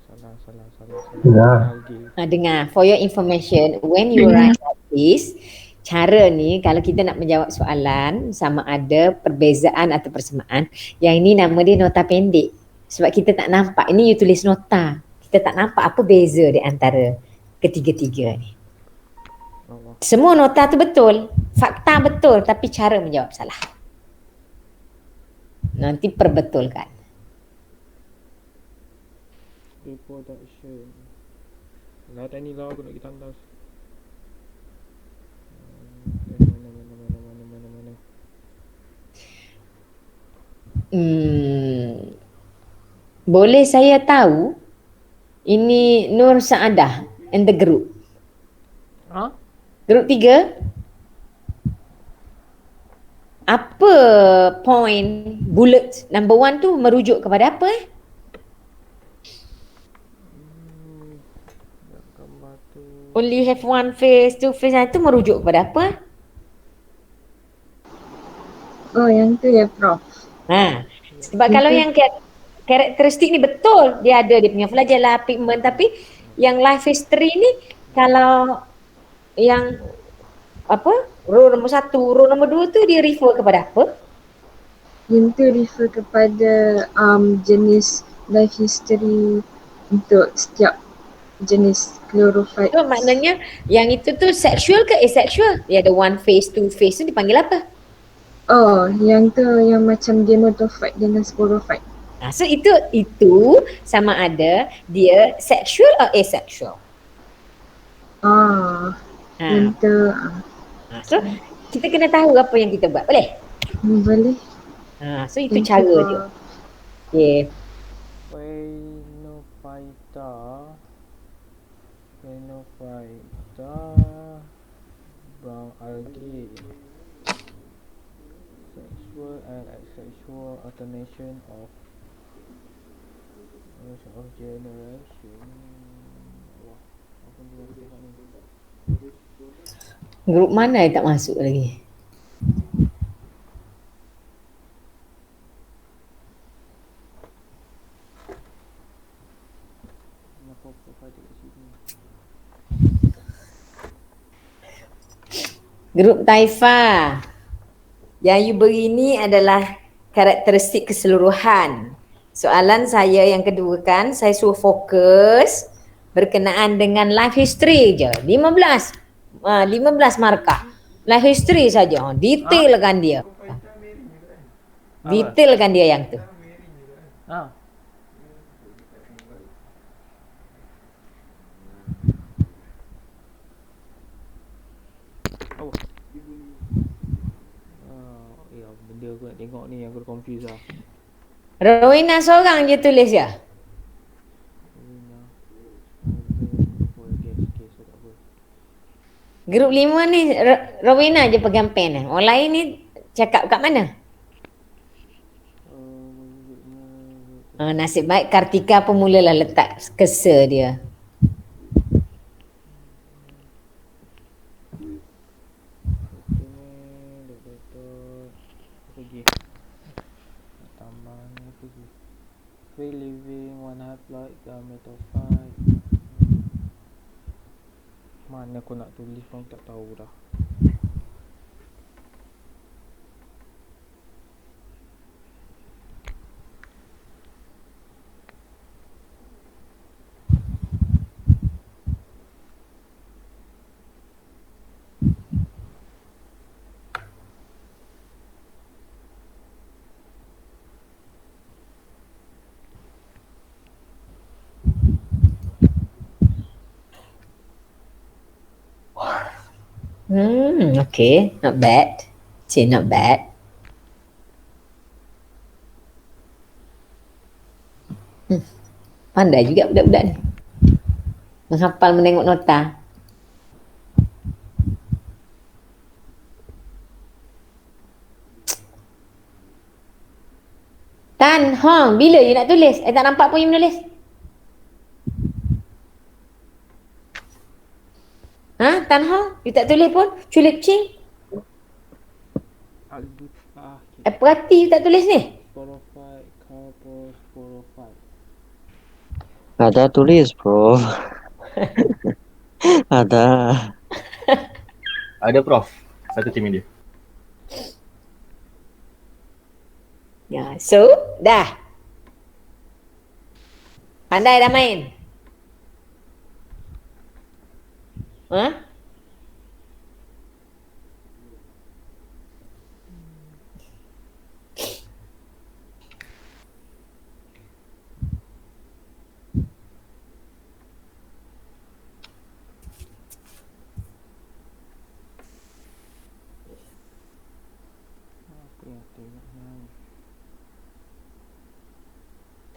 Salah. Algae. Dengar. For your information, when you write like this, cara ni kalau kita nak menjawab soalan sama ada perbezaan atau persamaan, yang ini nama dia nota pendek. Sebab kita tak nampak. Ini you tulis nota. Kita tak nampak apa beza di antara ketiga-tiga ni. Semua nota tu betul. Fakta betul. Tapi cara menjawab salah. Nanti perbetulkan. Reproduction. Lah tak ni lah aku nak pergi tandas. Mana. Boleh saya tahu ini Nur Saadah and the group. Ha? Grup 3. Apa point bullet number 1 tu merujuk kepada apa Gambar tu. Only have one face, two face, itu merujuk kepada apa? Oh, yang tu ya Prof. Sebab kalau yang karakteristik ni betul, dia ada dia punya flagella, pigment, tapi yang life history ni kalau yang apa? Row nombor 1, row nombor 2 tu dia refer kepada apa? Yang tu refer kepada jenis life history untuk setiap jenis chlorophyte. So maknanya yang itu tu sexual ke asexual? Dia ada one face, two face tu dipanggil apa? Oh, yang tu yang macam gametophyte dengan sporophyte. So itu sama ada dia sexual atau asexual. Yang tu so kita kena tahu apa yang kita buat. Boleh? Boleh. So itu cara dia. Okay. Phenophyta brown algae. Sexual and asexual alternation of generation. Wah, apa dia cakap ni? Grup mana yang tak masuk lagi? Grup Taifa. Yang you beri ni adalah karakteristik keseluruhan. Soalan saya yang kedua kan, saya suruh fokus berkenaan dengan life history je. 15 markah. Life history saja. Detailkan dia. Detailkan dia yang tu. Benda aku nak tengok ni yang aku confuse lah. Rowena seorang je tulis ya? Grup 5 ni Rowena je pegang pen. Orang lain ni cakap kat mana? Nasib baik Kartika pun mulalah letak kesa dia. free living, one half like metal 5. Mana aku nak tulis pun tak tahu dah. Okay, not bad. Cik, not bad. Pandai juga budak-budak ni. Menghafal, menengok nota. Tan Hong, bila you nak tulis? Tak nampak pun you menulis. Ha? Tan Hong, you tak tulis pun? Culik cing. Perhati you tak tulis ni? Spotify, Carpos, Spotify. Ada tulis, Prof. Ada. Ada Prof. Satu tim dia. Ya, so dah. Pandai dah main. Ha?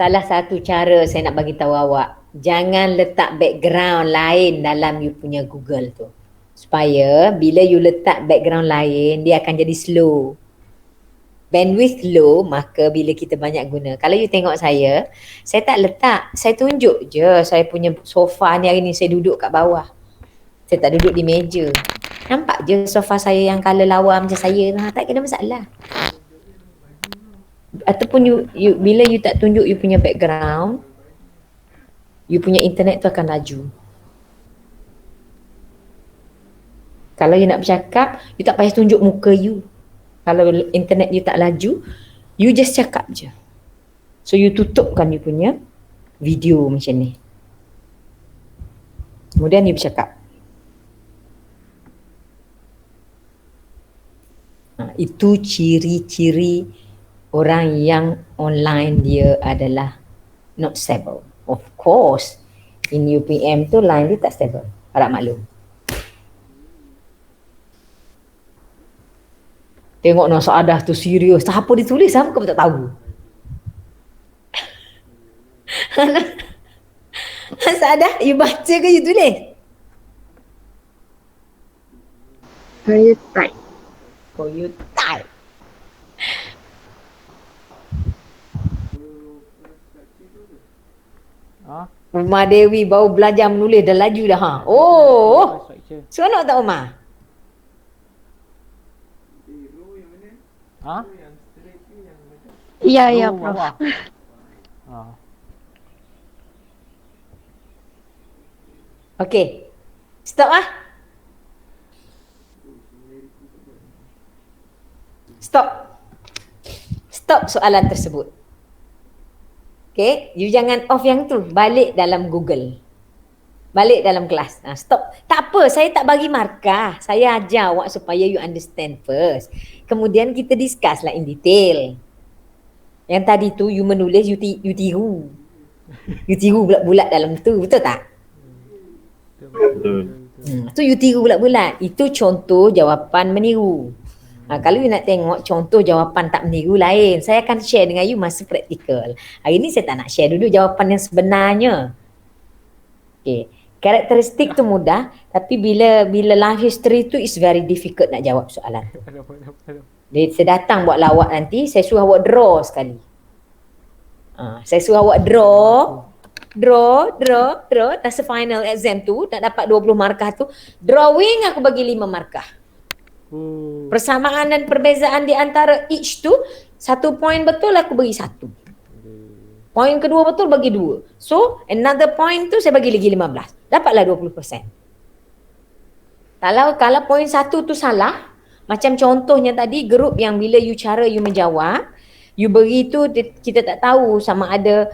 Salah satu cara saya nak bagi tahu awak, jangan letak background lain dalam you punya Google tu. Supaya bila you letak background lain, dia akan jadi slow. Bandwidth low, maka bila kita banyak guna. Kalau you tengok saya tak letak, saya tunjuk je saya punya sofa ni hari ni saya duduk kat bawah. Saya tak duduk di meja. Nampak je sofa saya yang colour lawa macam saya, tak kena masalah. Ataupun you bila you tak tunjuk you punya background, you punya internet tu akan laju. Kalau you nak bercakap, you tak payah tunjuk muka you. Kalau internet you tak laju, you just cakap je. So you tutupkan you punya video macam ni. Kemudian you bercakap. Itu ciri-ciri orang yang online dia adalah not stable. Of course, in UPM tu line dia tak stable. Harap maklum. Tengok Nasadah tu serius. Tak apa ditulis, apa kau tak tahu? Nasadah, you baca ke you tulis? Saya type. Oh, you type. Umar Dewi baru belajar menulis dah laju dah ha. Oh. Seronok tak Umar? Ha? Ya, ya, Prof. Okey. Stop ah. Stop. Stop soalan tersebut. Okay, you jangan off yang tu. Balik dalam Google. Balik dalam kelas. Stop. Tak apa, saya tak bagi markah. Saya ajar awak supaya you understand first. Kemudian kita discuss lah in detail. Yang tadi tu you menulis, you tiru. You tiru bulat-bulat dalam tu. Betul tak? Betul. Tu you tiru bulat-bulat. Itu contoh jawapan meniru. Kalau you nak tengok contoh jawapan tak meniru lain, saya akan share dengan you masa praktikal. Hari ni saya tak nak share dulu jawapan yang sebenarnya. Okay. Karakteristik tu mudah, tapi bila life history tu is very difficult nak jawab soalan tu. Jadi saya datang buat lawak nanti, saya suruh awak draw sekali. Saya suruh awak draw. Tasa final exam tu, nak dapat 20 markah tu, drawing aku bagi 5 markah. Persamaan dan perbezaan di antara each tu, 1 point betul aku bagi 1. Point kedua betul bagi 2. So another point tu saya bagi lagi 15. Dapatlah 20%. Kalau point 1 tu salah, macam contohnya tadi grup yang bila you menjawab, you beri tu kita tak tahu sama ada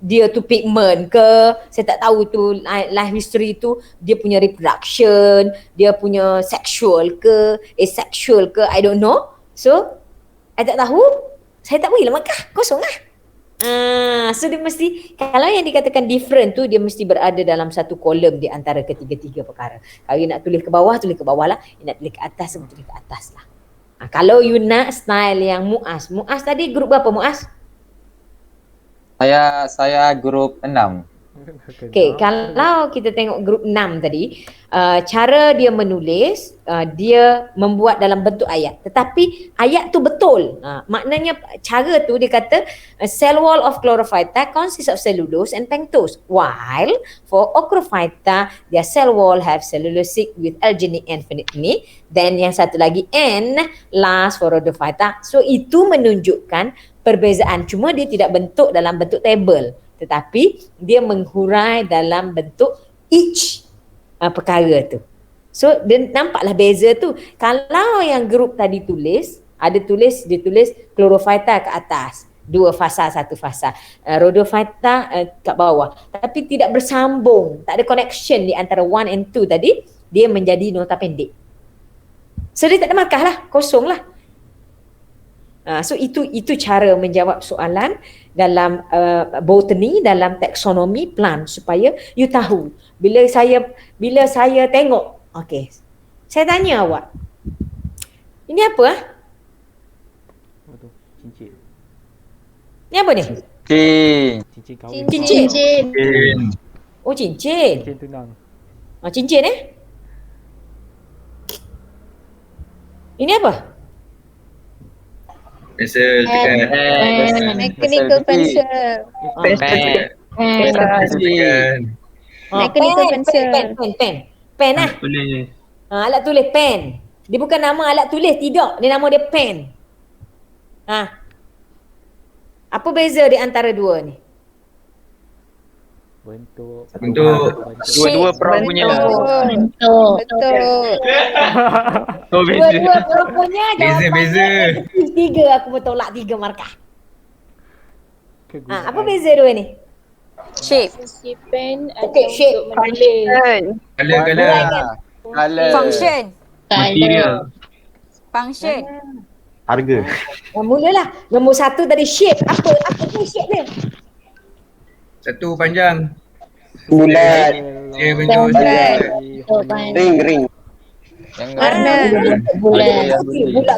dia tu pigment ke, saya tak tahu tu life history tu dia punya reproduction, dia punya sexual ke, asexual ke, I don't know. So I tak tahu, saya tak berilah markah, kosong lah. So dia mesti, kalau yang dikatakan different tu dia mesti berada dalam satu kolom di antara ketiga-tiga perkara. Kalau you nak tulis ke bawah lah, you nak tulis ke atas, tulis ke atas lah. Kalau you nak style yang Muaz tadi grup berapa Muaz? Saya grup 6. Okay, kalau kita tengok grup 6 tadi, cara dia menulis, dia membuat dalam bentuk ayat. Tetapi ayat tu betul. Maknanya cara tu dia kata cell wall of chlorophyta consists of cellulose and pentose. While for ochrophyta, their cell wall have cellulosic with alginic and phenolic. Then yang satu lagi N last for rhodophyta. So itu menunjukkan perbezaan. Cuma dia tidak bentuk dalam bentuk table. Tetapi dia menghurai dalam bentuk each perkara tu. So dia nampaklah beza tu. Kalau yang grup tadi tulis, dia tulis chlorophyta ke atas, 2 fasa 1 fasa, rhodophyta kat bawah, tapi tidak bersambung, tak ada connection di antara 1 and 2 tadi, dia menjadi nota pendek. So dia tak ada markah lah, kosong lah. So itu cara menjawab soalan dalam botany, dalam taksonomi plant, supaya you tahu. Bila saya tengok, okey, saya tanya awak, ini apa Cincin. Ni apa ni? Cincin kahwin. Cincin. Oh cincin. Cincin tunang. Cincin Ini apa? Pensel tekan. Mechanical pencil. Mechanical pencil. Pen lah. Alat tulis pen. Dia bukan nama alat tulis, tidak. Dia nama dia pen. Apa beza di antara dua ni? Bentuk. Dua-dua Prof punya lah. Betul. Dua-dua punya Beza. 3 aku pun tolak 3 markah. Apa beza dua ni? Shape. Pen Okay, shape. untuk menulis. Color. Function. Material. Function. Harga. Mulalah. Nombor 1 tadi shape. Apa tu shape dia? Satu panjang. Bulat. Dia bentuk Ring. Warna. Bulat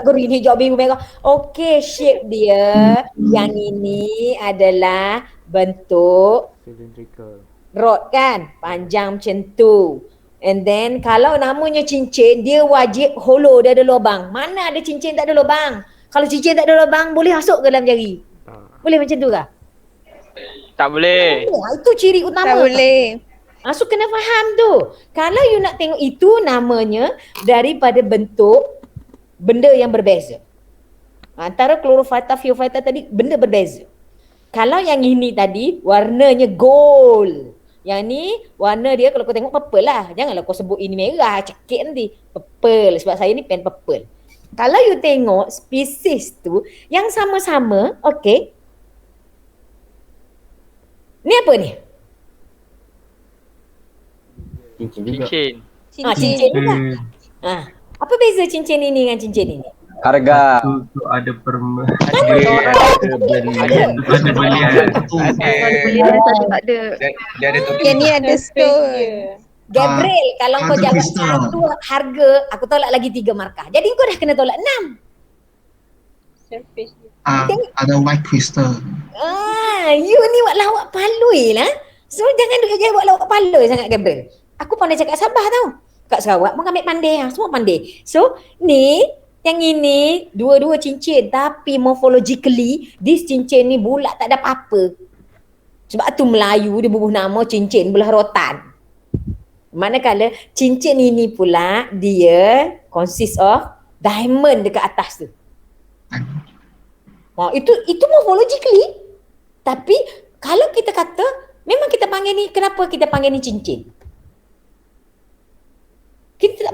green, hijau, biru, merah. Okey, shape dia yang ini adalah bentuk Cylindrical. rod kan, panjang macam tu. And then kalau namanya cincin, dia wajib hollow, dia ada lubang. Mana ada cincin tak ada lubang? Kalau cincin tak ada lubang, boleh masuk ke dalam jari? Boleh macam tu ke? Tak boleh. Itu ciri utama. Tak boleh. So kena faham tu. Kalau you nak tengok itu, namanya daripada bentuk benda yang berbeza. Antara chlorophyta, phaeophyta tadi benda berbeza. Kalau yang ini tadi warnanya gold. Yang ni warna dia kalau kau tengok purple lah. Janganlah kau sebut ini merah, cekik nanti. Purple, sebab saya ni pen purple. Kalau you tengok spesies tu yang sama-sama, okey. Ni apa ni? Cincin juga. Cincin juga. Apa beza cincin ini dengan cincin ini? Harga. tu ada Ada belian. Dia ada topi. Yang ni ada stone. Gabriel, kalau kau jawab satu harga, aku tolak lagi 3 markah. Jadi kau dah kena tolak 6. Surface. Ada white crystal. You ni buat lawak palui lah. So jangan duk buat lawak palui sangat Gabriel. Aku pandai cakap Sabah tau. Kat Sarawak pun kami pandai lah. Semua pandai. So ni, yang ini dua-dua cincin. Tapi morphologically, this cincin ni bulat tak ada apa-apa. Sebab tu Melayu dia bubuh nama cincin belah rotan. Manakala cincin ini pula dia consist of diamond dekat atas tu. Itu morphologically. Tapi kalau kita kata memang kita panggil ni, kenapa kita panggil ni cincin? Kita tak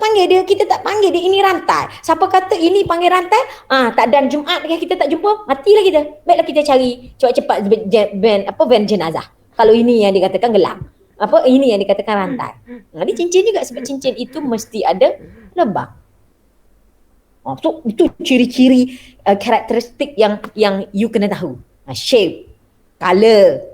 panggil dia, ini rantai. Siapa kata ini panggil rantai, tak dan Jumaat kita tak jumpa, matilah kita. Baiklah kita cari cepat-cepat van jenazah. Kalau ini yang dikatakan gelang. Ini yang dikatakan rantai. Dia cincin juga, sebab cincin itu mesti ada lubang. So itu ciri-ciri karakteristik yang you kena tahu. Shape, color.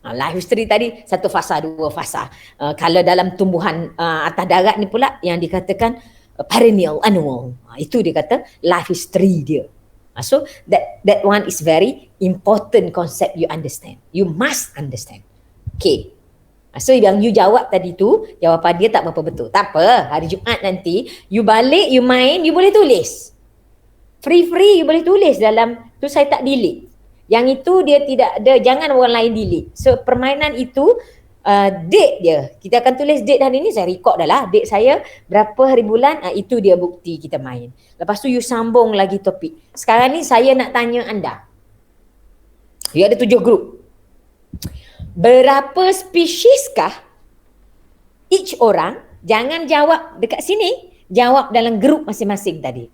Life history tadi satu fasa, dua fasa. Kalau dalam tumbuhan atas darat ni pula yang dikatakan perennial annual. Itu dia kata life history dia. So that one is very important concept you understand. You must understand. Okay. So yang you jawab tadi tu, jawapan dia tak berapa betul. Tak apa, hari Jumaat nanti you balik, you main, you boleh tulis. Free you boleh tulis dalam tu, saya tak delete. Yang itu dia tidak ada, jangan orang lain delete. So permainan itu date dia. Kita akan tulis date hari ni, saya record dah lah. Date saya berapa hari bulan, itu dia bukti kita main. Lepas tu you sambung lagi topik. Sekarang ni saya nak tanya anda. You ada 7 grup. Berapa spesieskah each orang? Jangan jawab dekat sini, jawab dalam grup masing-masing tadi.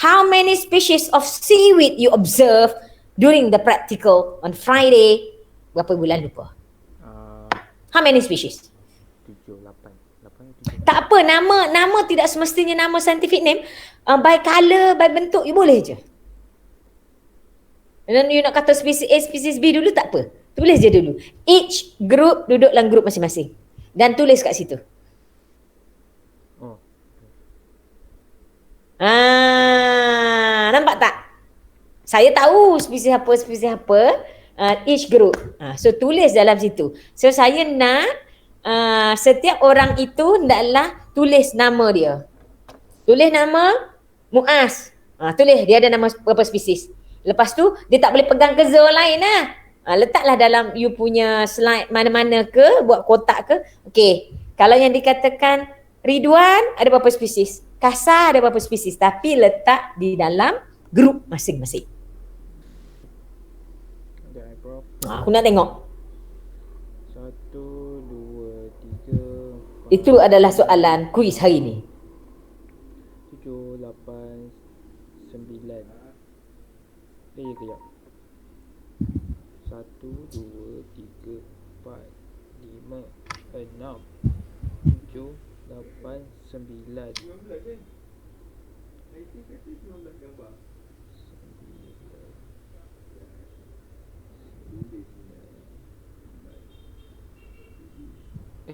How many species of seaweed you observe during the practical on Friday? Berapa bulan lupa? How many species? 7, 8. Tak apa, nama tidak semestinya nama scientific name. By colour, by bentuk, you boleh je. Dan you nak kata spesies A, spesies B dulu, tak apa. Tulis je dulu. Each group duduk dalam group masing-masing. Dan tulis kat situ. Nampak tak? Saya tahu spesies apa, each group. So tulis dalam situ. So saya nak setiap orang itu hendaklah tulis nama dia. Tulis nama Muaz. Tulis dia ada nama berapa spesies. Lepas tu dia tak boleh pegang ke zone lain lah. Letaklah dalam you punya slide mana-mana ke, buat kotak ke. Okey. Kalau yang dikatakan Ridwan ada berapa spesies, Kasar ada berapa spesies, tapi letak di dalam grup masing-masing. Aku nak tengok. 1, 2, 3, 4. Itu adalah soalan kuis hari ni. 7, 8, 9. Kejap. 1, 2, 3, 4, 5, 6, 7, 8, 9.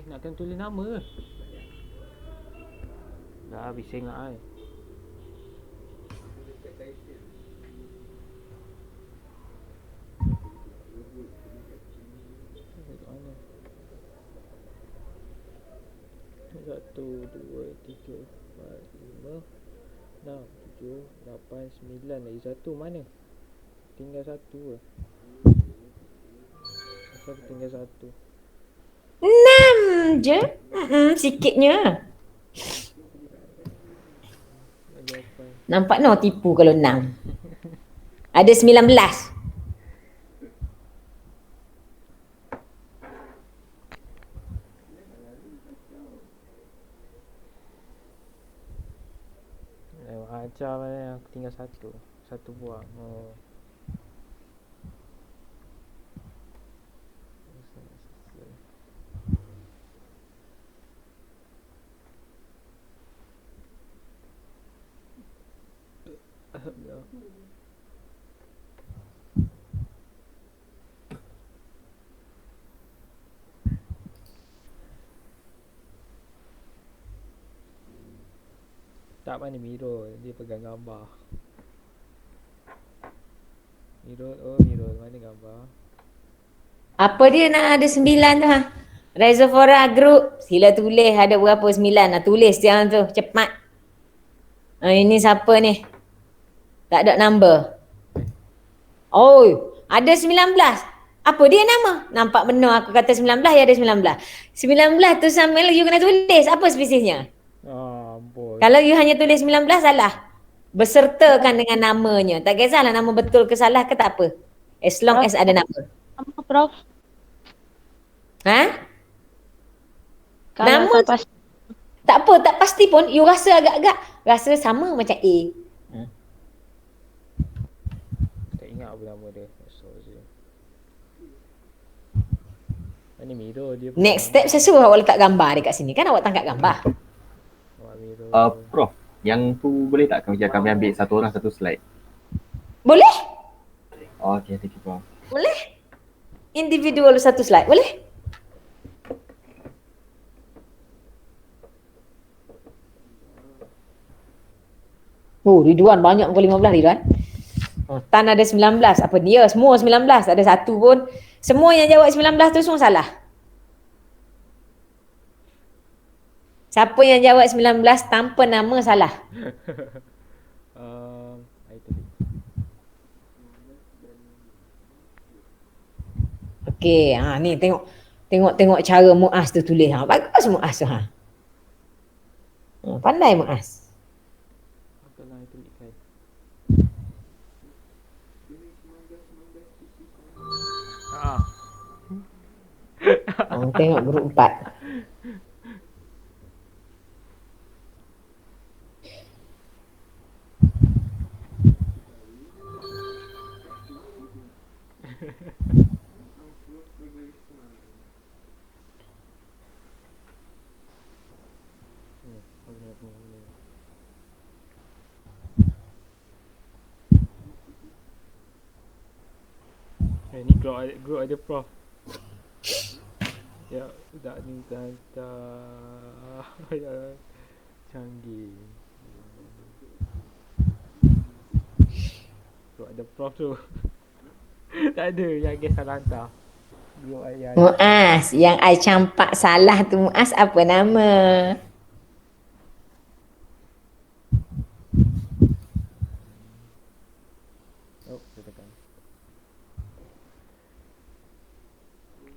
Nak kena tulis nama ke? Dah bising lah ai. Satu, dua, tiga, 4, 5, 6, 7, 8, 9. Lagi satu mana? Tinggal satu ke? Asal tinggal satu. 6 je. Sikitnya. Nampak no tipu kalau 6. Ada 19. Ajar lah, aku tinggal satu buang. Tak, mana Miro, dia pegang gambar. Miro, mana gambar? Apa dia nak ada 9 tu ha? Reservoir group, sila tulis ada berapa 9. Tulis jangan tu, cepat. Ini siapa ni? Tak ada number. Oh, ada 19. Apa dia nama? Nampak benar aku kata 19, ya ada 19. 19 tu Samuel, you kena tulis apa spesiesnya. Ampun. Kalau you hanya tulis 19 salah. Bersertakan dengan namanya. Tak kisahlah nama betul ke salah ke tak apa. As long as ada nama. Sama Prof. Ha? Kalau Nama tak pasti. Tak apa, tak pasti pun. You rasa agak-agak. Rasa sama macam A. Tak ingat apa nama dia. Astagfirullah. Ini Miro dia. Next step saya suruh awak letak gambar dekat sini. Kan awak tangkap gambar. Miro. Prof, yang tu boleh tak kami ambil satu orang satu slide? Boleh? Oh, okay, thank you, Prof. Boleh? Individual satu slide. Boleh? Oh, Ridwan banyak pukul 15 Ridwan. Tan ada 19. Apa dia? Semua 19. Ada satu pun. Semua yang jawab 19 tu semua salah. Siapa yang jawab 19 tanpa nama salah? Itu. Okey, ni tengok cara Muaz tu tulis. Bagus Muaz tu pandai Muaz. Apalah itu ikan. Tengok grup 4. Ni group ada Prof. Ya, dah ni dah ya, canggih. Group ada Prof tu. Tak ada yang guess salah hantar. Group ayah. Muaz, yang I campak salah tu Muaz apa nama? Oh, saya tekan.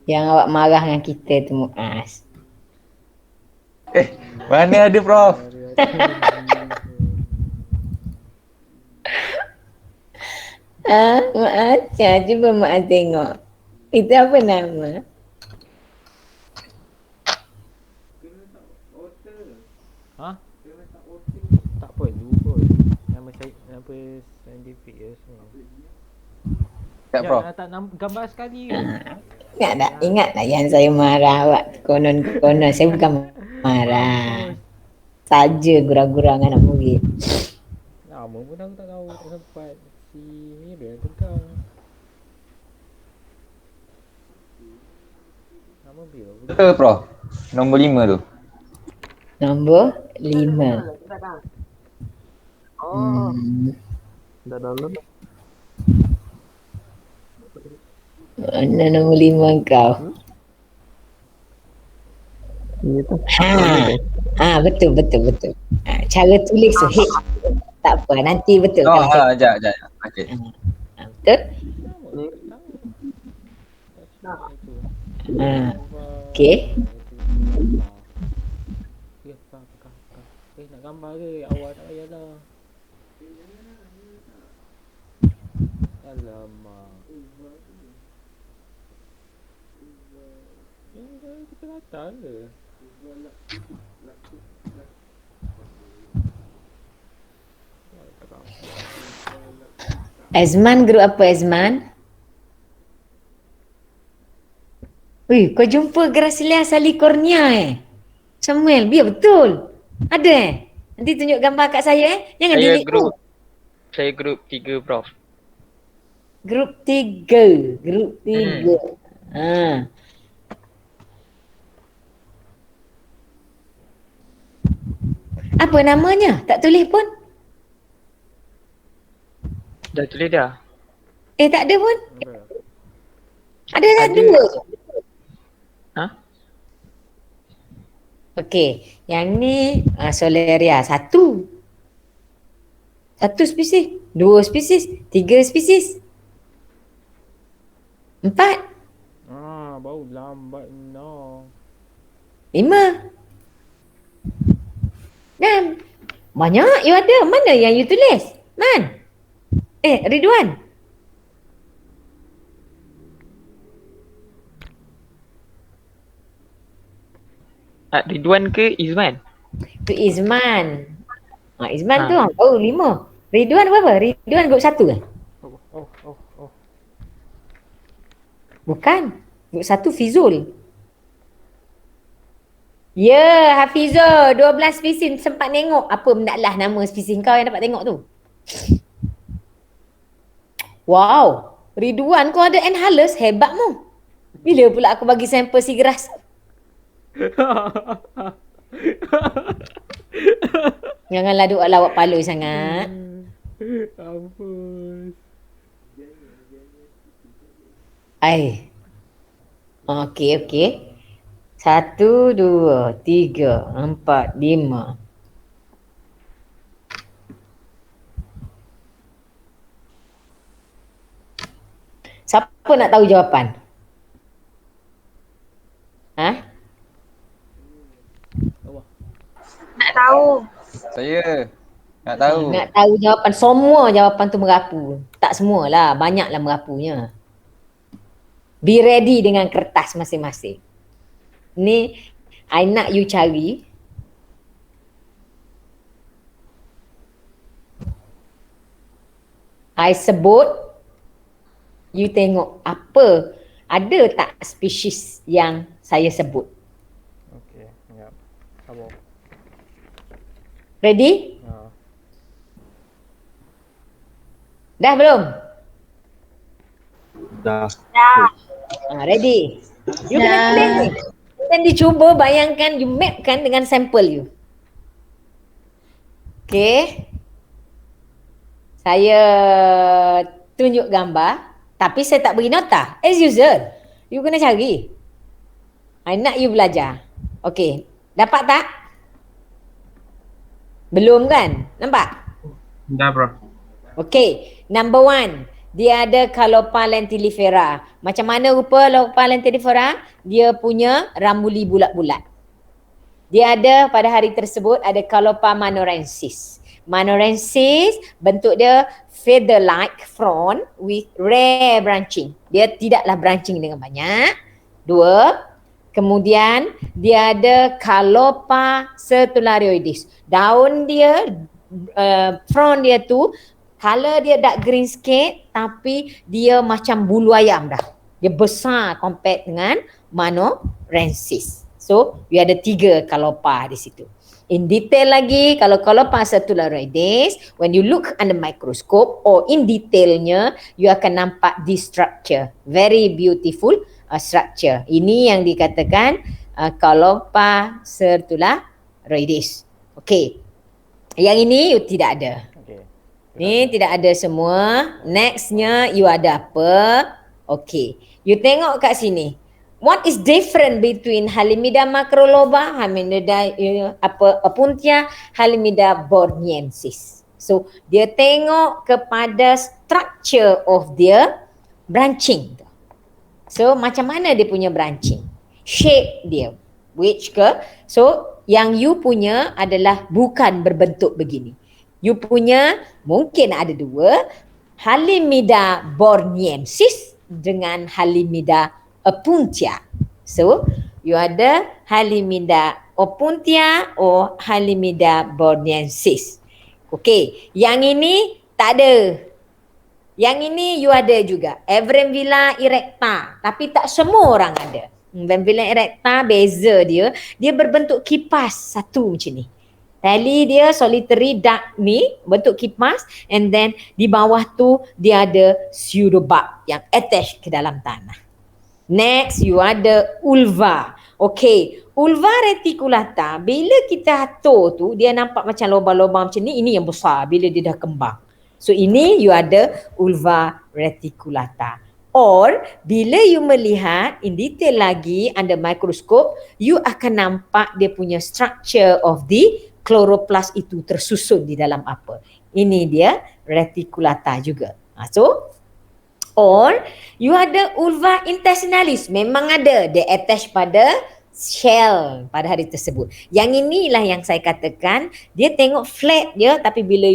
Yang awak marah dengan kita tu Muaz. Mana ada Prof? Muaz, cuba Muaz tengok. Itu apa nama? Ha? Tak perlu pun. Nama saintifik je semua. Tak Prof. Nak tak gambar sekali ke? Ingatlah yang saya marah awak konon-konon. Saya bukan marah. Saja gurang-gurang anak murid. Nama pun aku tak tahu, tak sempat. Si Mira yang tegang. Nama Mira pun. Betul Prof. Nombor 5 tu. Nombor 5. Dah download. Mana nombor 5 kau? Betul. Cara tulis tu H. Tak apa, nanti betul. Oh, sekejap. Okey. Betul? Okey. Nak gambar ke? Awal tak payahlah. Alamak. Kita datang ke? Azman, grup apa Azman? Kau jumpa Gracilia Salicornia Samuel, biar betul. Ada Nanti tunjuk gambar kat saya Jangan delete tu. Saya grup 3 Prof. Grup 3. Apa namanya? Tak tulis pun. Dah tulis dah. Tak ada pun. Ada 2 je. Okey, yang ni Solaria 1 spesies, 2 spesies, 3 spesies, 4, bau lambat no. 5, 6. Banyak you ada. Mana yang you tulis? Man? Ridwan. Ridwan ke Izman? Tu Izman. Izman tu Ha. orang tahu 5. Ridwan berapa? Ridwan grup 1 ke? Oh. Bukan. Grup 1 Fizul. Ya, Hafizul. 12 spesies sempat tengok. Apa bendaklah nama spesies kau yang dapat tengok tu? Wow. Ridwan kau ada Enhalus. Hebat mu. Bila pula aku bagi sampel Seagrass? Janganlah duk lawak paloi sangat. Ampun. Okey. 1, 2, 3, 4, 5. Siapa nak tahu jawapan? Nak tahu. Saya nak tahu. Nak tahu jawapan. Semua jawapan tu merapu. Tak semualah. Banyaklah merapunya. Be ready dengan kertas masing-masing. Ni I nak you cari. I sebut. You tengok apa. Ada tak spesies yang saya sebut? Okey, ya. Sabar. Ready? Ha. Dah belum? Dah. Ready? You kena tulis ni. Dan dicuba bayangkan, you mapkan dengan sampel you. Okay. Saya tunjuk gambar. Tapi saya tak beri nota. As usual. You kena cari. I nak you belajar. Okay. Dapat tak? Belum kan? Nampak? Dah, bro. Okay. Number 1. Dia ada Calopa lentilifera. Macam mana rupa Calopa lentilifera? Dia punya rambuli bulat-bulat. Dia ada pada hari tersebut ada Calopa manorensis. Manorensis bentuk dia feather-like frond with rare branching. Dia tidaklah branching dengan banyak. 2. Kemudian dia ada Calopa sertulariodis. Daun dia, frond dia tu, color dia dark green sikit tapi dia macam bulu ayam dah. Dia besar compare dengan manorensis. So, you ada 3 Calopa di situ. In detail lagi, kalau Calopa sertulariodis, when you look under microscope or in detailnya, you akan nampak this structure. Very beautiful structure. Ini yang dikatakan Calopa sertulariodis. Okay. Yang ini you tidak ada. Ni tidak ada semua. Nextnya you ada apa? Okay. You tengok kat sini. What is different between Halimeda macroloba, Halimeda opuntia, Halimeda borniensis? So, dia tengok kepada structure of their branching. So, macam mana dia punya branching? Shape dia. Which ke? So, yang you punya adalah bukan berbentuk begini. You punya mungkin ada 2. Halimeda borniensis dengan Halimeda opuntia. So, you ada Halimeda opuntia or Halimeda borniensis. Okay, yang ini tak ada. Yang ini you ada juga. Evrenvilla erecta. Tapi tak semua orang ada. Evrenvilla erecta beza dia. Dia berbentuk kipas satu macam ni. Tali dia solitary duct ni bentuk kipas and then di bawah tu dia ada pseudobulb yang attach ke dalam tanah. Next you ada ulva. Okay, ulva reticulata bila kita atur tu dia nampak macam lubang-lubang macam ni, ini yang besar bila dia dah kembang. So ini you ada ulva reticulata. Or bila you melihat in detail lagi under microscope, you akan nampak dia punya structure of the chloroplast itu tersusun di dalam apa. Ini dia reticulata juga. So, or you ada ulva intestinalis. Memang ada. Dia attach pada shell pada hari tersebut. Yang inilah yang saya katakan, dia tengok flat dia tapi bila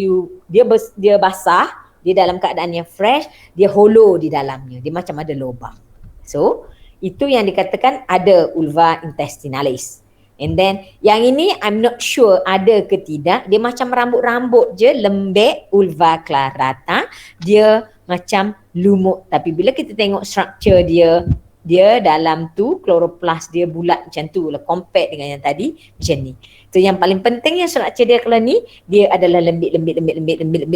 dia basah, dia dalam keadaan yang fresh, dia hollow di dalamnya. Dia macam ada lubang. So, itu yang dikatakan ada ulva intestinalis. And then yang ini I'm not sure ada ke tidak. Dia macam rambut-rambut je, lembek, ulva clarata. Dia macam lumut. Tapi bila kita tengok structure dia, dia dalam tu chloroplast dia bulat macam tu lah, compare dengan yang tadi macam ni. So yang paling penting yang structure dia kalau ni, dia adalah lembik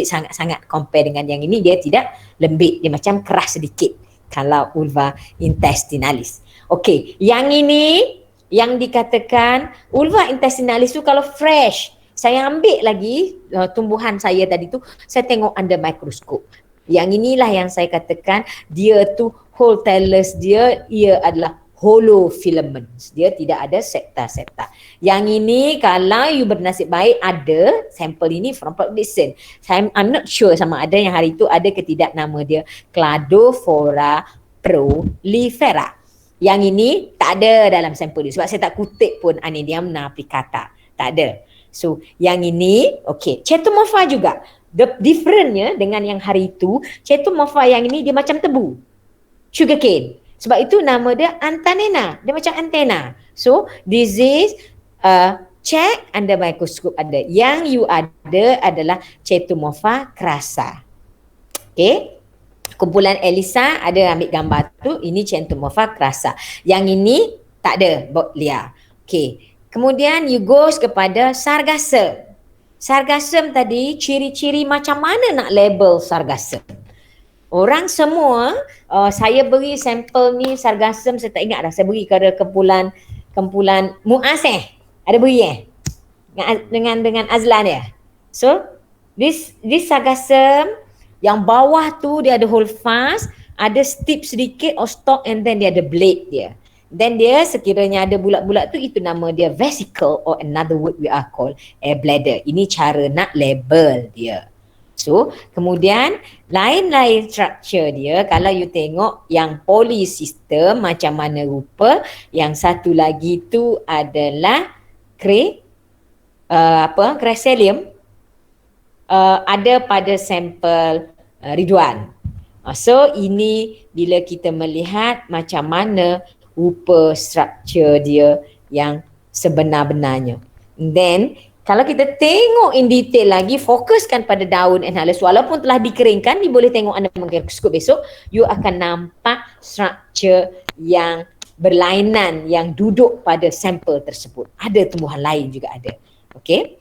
sangat-sangat compare dengan yang ini, dia tidak lembik, dia macam keras sedikit kalau vulva intestinalis. Okey, yang ini yang dikatakan vulva intestinalis tu kalau fresh, saya ambil lagi tumbuhan saya tadi tu, saya tengok under mikroskop. Yang inilah yang saya katakan dia tu whole thallus dia, ia adalah hollow filaments. Dia tidak ada septa-septa. Yang ini kalau you bernasib baik ada sampel ini from Dixon. I'm not sure sama ada yang hari itu ada ke tidak nama dia Cladophora prolifera. Yang ini tak ada dalam sampel dia sebab saya tak kutip pun Anidium naplicata. Tak ada. So yang ini okey, Chaetomorpha juga. The differentnya dengan yang hari itu, Chaetomorpha yang ini dia macam tebu. Sugarcane. Sebab itu nama dia Antanena. Dia macam antena. So this is check under microscope ada. Yang you ada adalah Chaetomorpha crassa. Okay. Kumpulan Elisa ada ambil gambar tu, ini Chaetomorpha crassa. Yang ini tak ada, Bottlia. Okay. Kemudian you goes kepada sargassum. Sargassum tadi, ciri-ciri macam mana nak label sargassum? Orang semua, saya beri sampel ni sargassum, saya tak ingat dah, saya beri kepada kumpulan Muaz ada beri dengan Azlan dia. So, this sargassum, yang bawah tu dia ada holdfast, ada tip sedikit or stalk and then dia ada blade dia. Then dia sekiranya ada bulat-bulat tu, itu nama dia vesicle or another word we are called air bladder. Ini cara nak label dia. So kemudian lain-lain structure dia, kalau you tengok yang polysystem macam mana rupa, yang satu lagi tu adalah Craselium, ada pada sampel Ridwan. So ini bila kita melihat macam mana rupa struktur dia yang sebenar-benarnya. Then kalau kita tengok in detail lagi, fokuskan pada daun enhalus, walaupun telah dikeringkan, you boleh tengok anda mikroskop besok, you akan nampak struktur yang berlainan yang duduk pada sampel tersebut. Ada tumbuhan lain juga ada. Okey.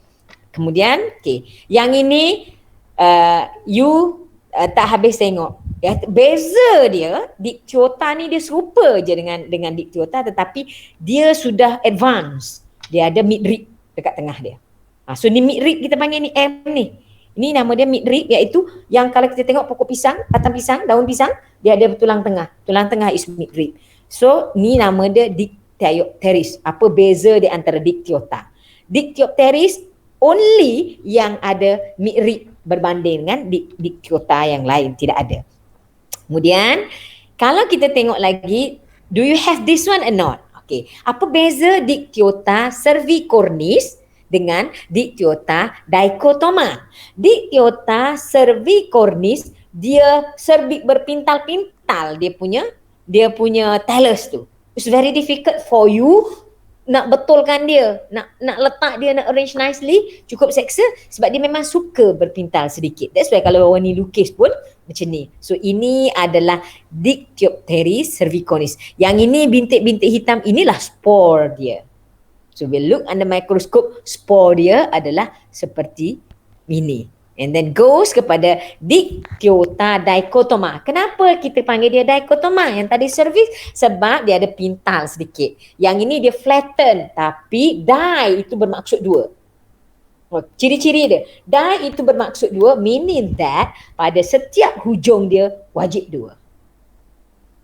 Kemudian, okey, yang ini you tak habis tengok. Ya, beza dia, Dictyota ni dia serupa je dengan Dictyota, tetapi dia sudah advance. Dia ada mid-rib dekat tengah dia. So ni mid-rib kita panggil ni M ni. Ini nama dia mid-rib, iaitu yang kalau kita tengok pokok pisang, batang pisang, daun pisang, dia ada tulang tengah. Tulang tengah is mid-rib. So ni nama dia Dictyopteris. Apa beza di antara Dictyota? Dictyopteris only yang ada mid-rib berbanding dengan Dictyota yang lain, tidak ada. Kemudian kalau kita tengok lagi, do you have this one or not? Okay. Apa beza Dictyota cervicornis dengan Dictyota dichotoma? Dictyota cervicornis dia cervix berpintal-pintal, dia punya thallus tu. It's very difficult for you nak betulkan dia, nak letak dia, nak arrange nicely, cukup seksa sebab dia memang suka berpintal sedikit. That's why kalau orang ni lukis pun macam ni. So ini adalah Dictyopteris cervicornis. Yang ini bintik-bintik hitam, inilah spore dia. So we look under microscope, spore dia adalah seperti ini. And then goes kepada Dictyota dichotoma. Kenapa kita panggil dia dichotoma? Yang tadi cervix sebab dia ada pintal sedikit. Yang ini dia flatten, tapi di itu bermaksud dua. Ciri-ciri dia, di itu bermaksud dua, meaning that pada setiap hujung dia wajib dua.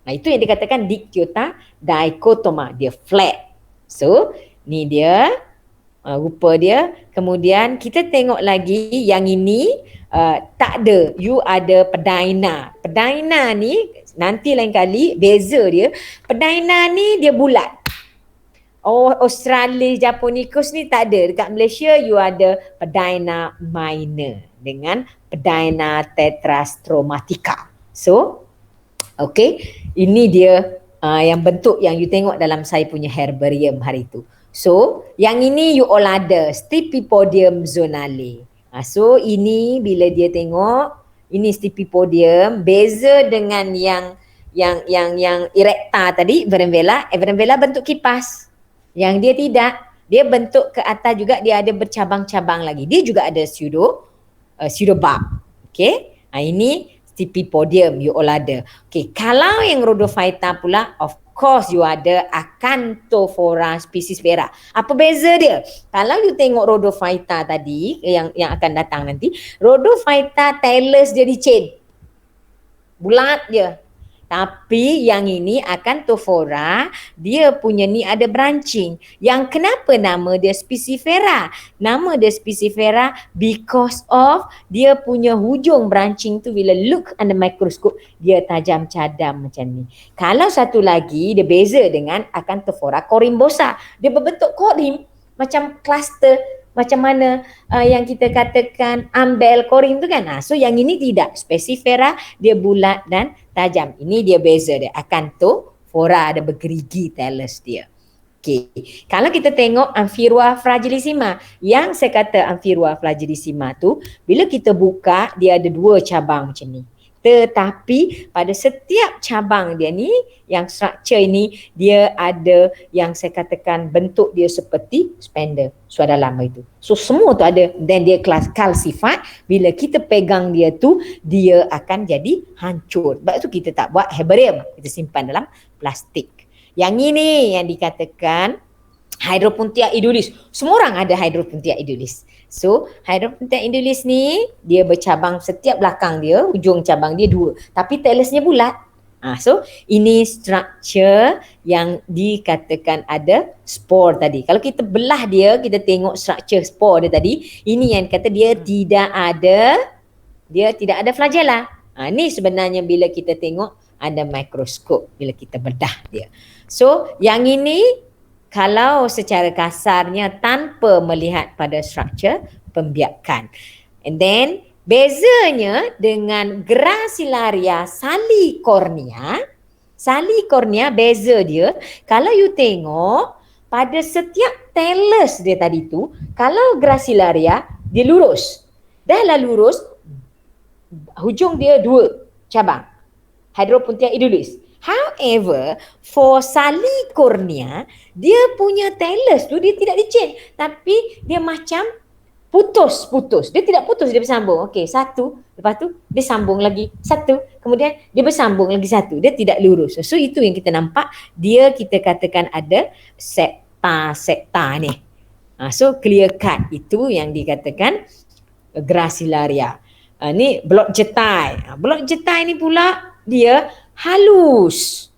Nah itu yang dikatakan Dictyota dichotoma, dia flat. So ni dia rupa dia. Kemudian kita tengok lagi yang ini tak ada, you ada pedaina. Pedaina ni nanti lain kali beza dia. Pedaina ni dia bulat. Australis japonicus ni tak ada. Dekat Malaysia you ada Pedaina minor dengan Pedaina tetrastromatica. So okay, ini dia yang bentuk yang you tengok dalam saya punya herbarium hari itu. So, yang ini you all ada Stipipodium zonale. So, ini bila dia tengok, ini Stipipodium, beza dengan yang erecta tadi, Verenvela. Verenvela bentuk kipas. Yang dia tidak, dia bentuk ke atas juga, dia ada bercabang-cabang lagi. Dia juga ada pseudobarb. Okay. Ini Stipipodium, you all ada. Okay. Kalau yang Rhodophyta pula, of course you ada Acanthophora spicifera. Apa beza dia? Kalau you tengok Rhodophyta tadi, yang akan datang nanti, Rhodophyta thallus dia di chain. Bulat dia. Tapi yang ini Acanthophora, dia punya ni ada branching. Yang kenapa nama dia spicifera? Nama dia spicifera because of dia punya hujung branching tu bila look under microscope, dia tajam cadam macam ni. Kalau satu lagi, dia beza dengan Acanthophora corymbosa. Dia berbentuk korim macam cluster, macam mana yang kita katakan umbel korim tu kan. So yang ini tidak, spicifera dia bulat dan tajam. Ini dia beza dia. Acanthophora ada bergerigi thallus dia. Okay. Kalau kita tengok Amphiroa fragilissima, yang saya kata Amphiroa fragilissima tu, bila kita buka dia ada 2 cabang macam ni. Tetapi pada setiap cabang dia ni, yang structure ini, dia ada yang saya katakan bentuk dia seperti spender. So ada lama itu. So semua tu ada. Dan dia calcified. Bila kita pegang dia tu, dia akan jadi hancur. Sebab tu kita tak buat herbarium. Kita simpan dalam plastik. Yang ini yang dikatakan Hydropuntia edulis. Semua orang ada Hydropuntia edulis. So, Hydropuntia edulis ni, dia bercabang setiap belakang dia, hujung cabang dia 2. Tapi thallus-nya bulat. So, ini structure yang dikatakan ada spore tadi. Kalau kita belah dia, kita tengok structure spore dia tadi, ini yang kata dia tidak ada flagella. Ni sebenarnya bila kita tengok ada mikroskop, bila kita bedah dia. So, yang ini kalau secara kasarnya tanpa melihat pada struktur pembiakan. And then bezanya dengan Gracilaria salicornia beza dia, kalau you tengok pada setiap thallus dia tadi tu, kalau Gracilaria dia lurus. Dah lah lurus, hujung dia 2 cabang. Hydropuntia edulis. However, for salicornia, dia punya thallus tu dia tidak dicen, tapi dia macam putus. Dia tidak putus, dia bersambung. Okey, 1, lepas tu dia sambung lagi 1, kemudian dia bersambung lagi 1. Dia tidak lurus. So itu yang kita nampak, dia kita katakan ada septa ni. So clear cut, itu yang dikatakan Gracilaria. Ni blok jetai. Blok jetai ni pula dia halus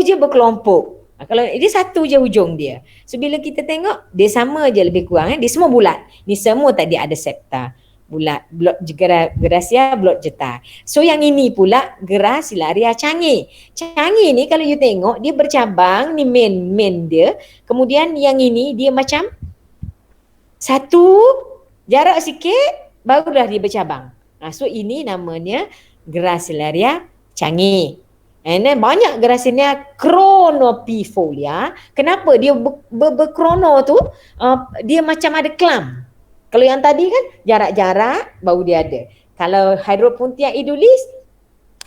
je berkelompok. Kalau dia satu je hujung dia. So bila kita tengok dia sama je lebih kurang, dia semua bulat. Ni semua tadi ada septa bulat, blok Gracia, blok jetai. So yang ini pula Gracilaria canggih. Canggih ni kalau you tengok dia bercabang, ni main dia. Kemudian yang ini dia macam satu jarak sikit barulah dia bercabang. So ini namanya Gracilaria canggih. And then banyak Gracilaria chronopifolia. Kenapa dia berkrono tu? Dia macam ada clump. Kalau yang tadi kan jarak-jarak baru dia ada. Kalau Hydropuntia edulis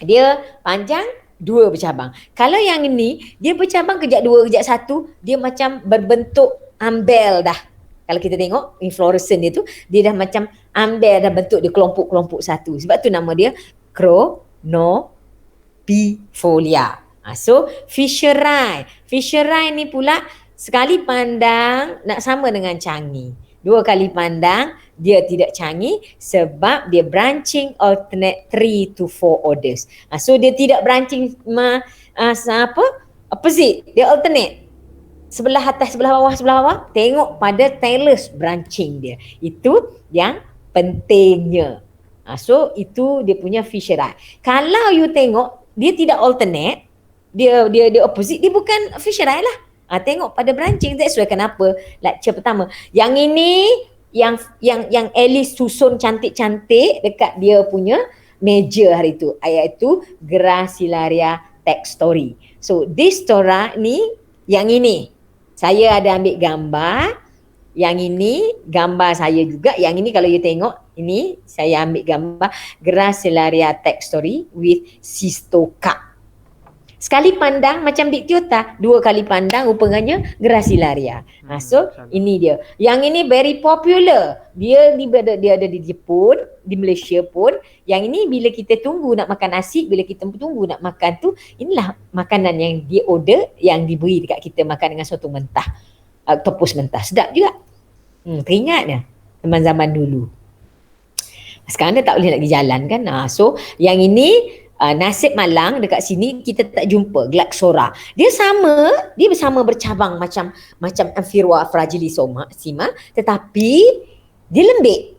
dia panjang 2 bercabang. Kalau yang ini dia bercabang kejap 2 kejap 1, dia macam berbentuk umbel dah. Kalau kita tengok inflorescence dia tu, dia dah macam umbel dah, bentuk dia kelompok-kelompok satu. Sebab tu nama dia chronopifolia. So Fischeri ni pula sekali pandang nak sama dengan canggih. 2 kali pandang dia tidak canggih sebab dia branching alternate 3 to 4 orders. So dia tidak branching opposite, dia alternate. Sebelah atas, sebelah bawah. Tengok pada thallus branching dia. Itu yang pentingnya. So itu dia punya Fischeri. Kalau you tengok dia tidak alternate, dia opposite, dia bukan Fischeri lah. Tengok pada branching, that's why kenapa lecture pertama. Yang ini yang Alice susun cantik-cantik dekat dia punya meja hari tu, iaitu Gracilaria textori. So this tora ni yang ini Saya ada ambil gambar. Yang ini gambar saya juga. Yang ini kalau you tengok, ini saya ambil gambar Gracilaria textori with Cystoca. Sekali pandang macam Dictyota, 2 kali pandang rupanya Gracilaria. So ini dia. Yang ini very popular. Dia ada di Jepun, di Malaysia pun. Yang ini bila kita tunggu nak makan nasi, bila kita tunggu nak makan tu, inilah makanan yang dia order, yang diberi dekat kita makan dengan soto mentah. Topus mentah. Sedap juga. Teringat dia zaman-zaman dulu. Sekarang dia tak boleh nak pergi jalan kan. So yang ini nasib malang dekat sini kita tak jumpa Glaxora. Dia bersama bercabang macam Amphiroa fragilisima, tetapi dia lembik.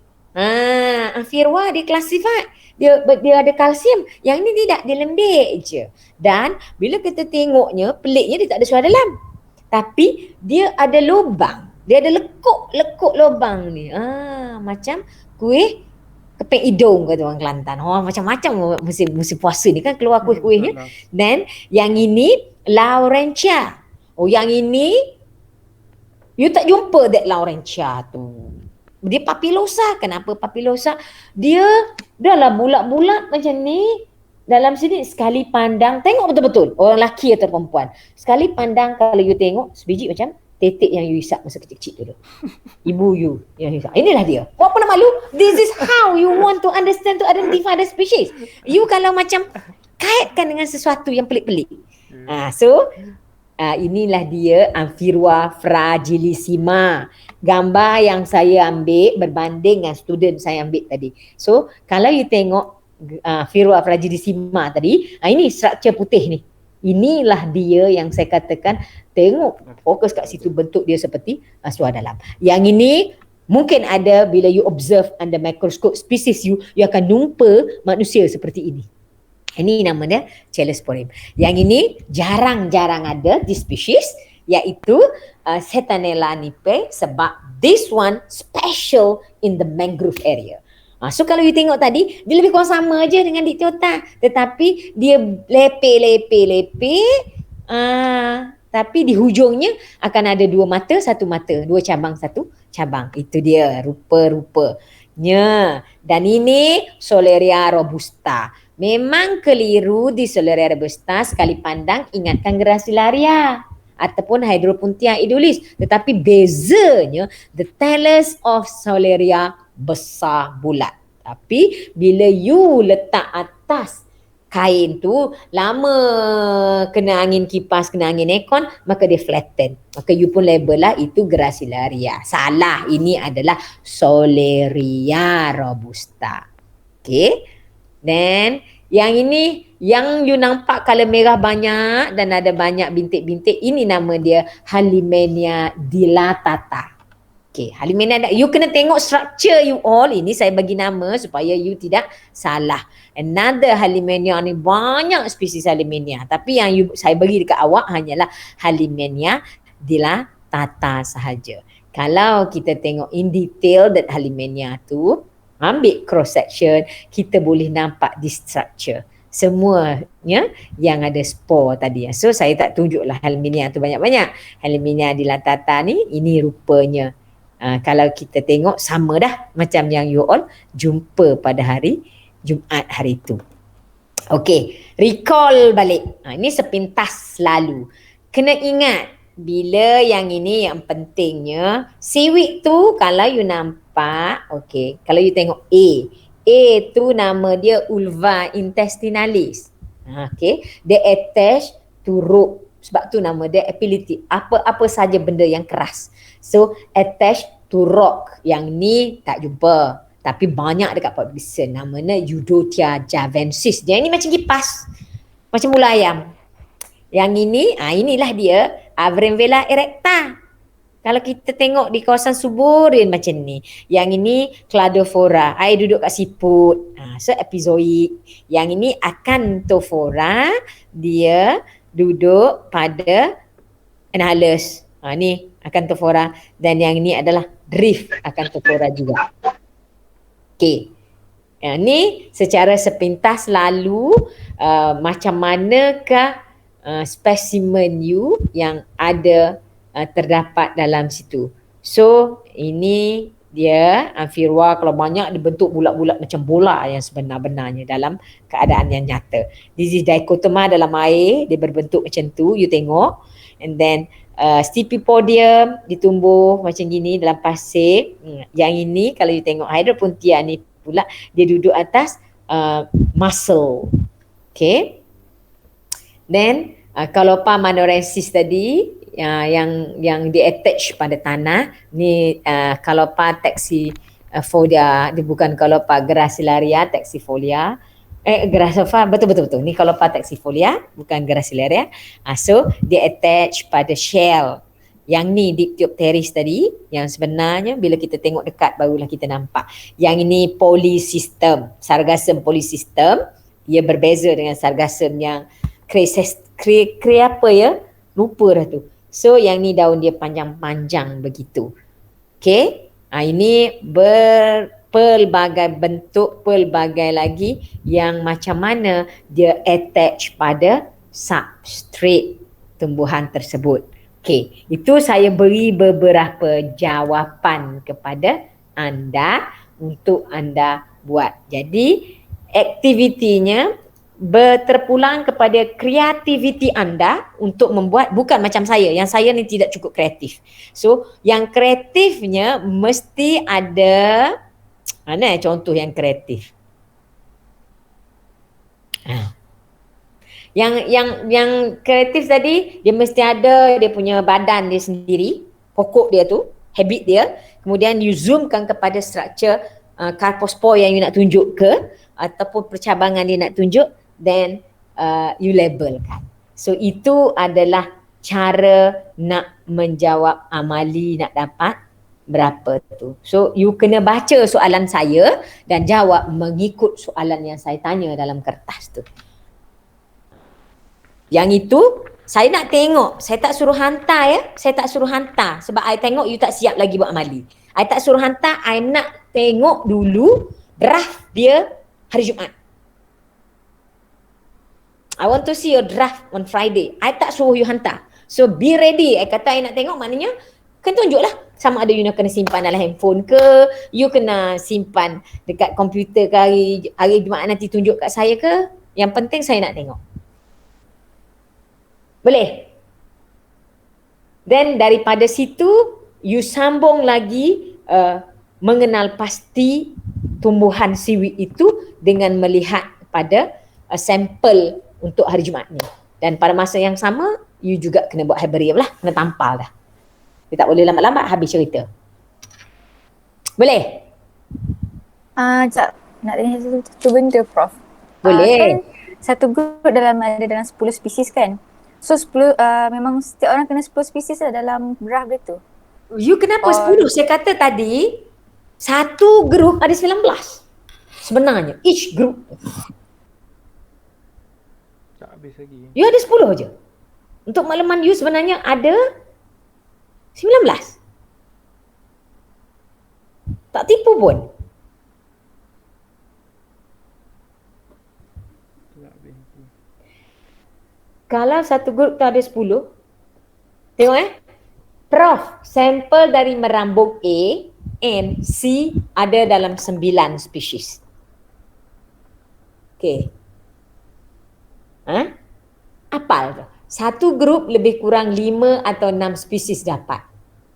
Amphiroa dia classified. Dia ada kalsium. Yang ni tidak, dia lembik je. Dan bila kita tengoknya, peliknya dia tak ada suara dalam. Tapi dia ada lubang. Dia ada lekuk lubang ni. Macam kuih keping hidung kata orang Kelantan. Macam-macam musim puasa ni kan keluar kuih-kuihnya. Dan yang ini Laurentia. Yang ini you tak jumpa that Laurentia tu. Dia papilosa. Kenapa papilosa? Dia dah lah bulat-bulat macam ni. Dalam sini sekali pandang, tengok betul-betul orang lelaki atau perempuan. Sekali pandang kalau you tengok sebiji macam tetek yang you isap masa kecil-kecil dulu. Ibu you yang isap. Inilah dia. Apa nak malu? This is how you want to understand, to identify the species. You kalau macam kaitkan dengan sesuatu yang pelik-pelik. Inilah dia Amphiroa fragilisima. Gambar yang saya ambil berbanding dengan student saya ambil tadi. So kalau you tengok Amphiroa fragilisima tadi, ini struktur putih ni. Inilah dia yang saya katakan, tengok fokus kat situ, bentuk dia seperti suara dalam. Yang ini mungkin ada bila you observe under microscope spesies you akan jumpa manusia seperti ini. Ini nama dia Chellosporim. Yang ini jarang-jarang ada di spesies, iaitu Setanella nipe, sebab this one special in the mangrove area. So kalau you tengok tadi, dia lebih kurang sama je dengan Dictyota. Tetapi dia lepe. Tapi di hujungnya akan ada 2 mata, 1 mata. 2 cabang, 1 cabang. Itu dia rupa-rupanya. Dan ini Soleria robusta. Memang keliru di Soleria robusta, sekali pandang ingatkan Gracilaria ataupun Hydropuntia edulis. Tetapi bezanya, the thallus of Soleria besar bulat. Tapi bila you letak atas kain tu, lama kena angin kipas, kena angin aircon, maka dia flatten. Maka you pun label lah itu Gracilaria. Salah, ini adalah Soleria robusta. Okay. Then yang ini, yang you nampak color merah banyak dan ada banyak bintik-bintik, ini nama dia Halimenia dilatata. Okay, Halimenia, you kena tengok structure you all. Ini saya bagi nama supaya you tidak salah. Another Halimenia ni, banyak spesies Halimenia. Tapi yang saya bagi dekat awak hanyalah Halimenia dilatata sahaja. Kalau kita tengok in detail that Halimenia tu, ambil cross section, kita boleh nampak this structure. Semuanya yang ada spore tadi. So saya tak tunjuklah Halimenia tu banyak-banyak. Halimenia dilatata ni, ini rupanya. Kalau kita tengok sama dah macam yang you all jumpa pada hari Jumaat hari tu. Okey, recall balik. Ini sepintas lalu. Kena ingat bila yang ini yang pentingnya, seaweed tu kalau you nampak, okey, kalau you tengok A tu nama dia ulva intestinalis. Okey, dia attach to rope. Sebab tu nama dia epiliti. Apa saja benda yang keras. So attach to rock. Yang ni tak jumpa. Tapi banyak dekat Port Dickson. Namanya Eudotia javensis. Dia ni macam kipas. Macam bola ayam. Yang ini, inilah dia Avrenvela erecta. Kalau kita tengok di kawasan suburin macam ni. Yang ini Cladophora. Air duduk kat siput. So epizoid. Yang ini Acanthophora. Dia duduk pada Annales. Ni Acanthophora. Dan yang ini adalah Drift Acanthophora juga. Okey. Ni secara sepintas lalu macam manakah spesimen you yang ada terdapat dalam situ. So ini dia amphibia kalau banyak dia bentuk bulat-bulat macam bola yang sebenar-benarnya dalam keadaan yang nyata. This is dichotoma dalam air, dia berbentuk macam tu, you tengok. And then Stipipodium ditumbuh macam gini dalam pasir. Yang ini kalau you tengok Hydropuntia ni pula dia duduk atas muscle. Okay. Then Calopa manorensis tadi yang di attach pada tanah ni, Calopa taxifolia, dia bukan Calopa gracilaria taxifolia, Grasshopper, betul. Ni Calopa taxifolia, bukan gracilaria. So dia attach pada shell. Yang ni Dictyopteris tadi, yang sebenarnya bila kita tengok dekat barulah kita nampak. Yang ini polysystem, sargassum polysystem. Dia berbeza dengan sargassum yang apa ya? Lupa dah tu. So yang ni daun dia panjang-panjang begitu. Okay. Ini pelbagai bentuk, pelbagai lagi yang macam mana dia attach pada substrate tumbuhan tersebut. Okey, itu saya beri beberapa jawapan kepada anda untuk anda buat. Jadi aktivitinya terpulang kepada kreativiti anda untuk membuat, bukan macam saya. Yang saya ni tidak cukup kreatif. So yang kreatifnya mesti ada. Mana contoh yang kreatif? Yang kreatif tadi dia mesti ada dia punya badan dia sendiri, pokok dia tu, habit dia. Kemudian you zoomkan kepada struktur carpospore yang you nak tunjuk ke, ataupun percabangan dia nak tunjuk, then you labelkan. So itu adalah cara nak menjawab amali nak dapat berapa tu. So you kena baca soalan saya dan jawab mengikut soalan yang saya tanya dalam kertas tu. Yang itu saya nak tengok, saya tak suruh hantar ya. Saya tak suruh hantar sebab I tengok you tak siap lagi buat amali. I tak suruh hantar, I nak tengok dulu draft dia hari Jumaat. I want to see your draft on Friday. I tak suruh you hantar. So be ready. I kata I nak tengok maknanya kan tunjuklah. Sama ada you nak kena simpan dalam handphone ke, you kena simpan dekat komputer ke, hari Jumaat nanti tunjuk kat saya ke. Yang penting saya nak tengok. Boleh? Then daripada situ you sambung lagi mengenal pasti tumbuhan seaweed itu dengan melihat pada sampel untuk hari Jumaat ni. Dan pada masa yang sama you juga kena buat herbarium lah, kena tampal dah. Dia tak boleh lambat-lambat habis cerita. Boleh? Sekejap. Nak tanya satu benda, Prof. Boleh. Kan satu grup ada dalam 10 spesies kan? So 10, memang setiap orang kena 10 spesies lah dalam draft dia tu. You kenapa 10? Saya kata tadi, satu grup ada 19. Sebenarnya, each group. Tak habis lagi. You ada 10 je. Untuk makluman you sebenarnya ada 19. Tak tipu pun. Kalau satu grup tu ada 10, tengok Prof, sampel dari merambung A and C ada dalam 9 spesies. Okay. Apal tu. Satu grup lebih kurang 5 atau 6 spesies dapat.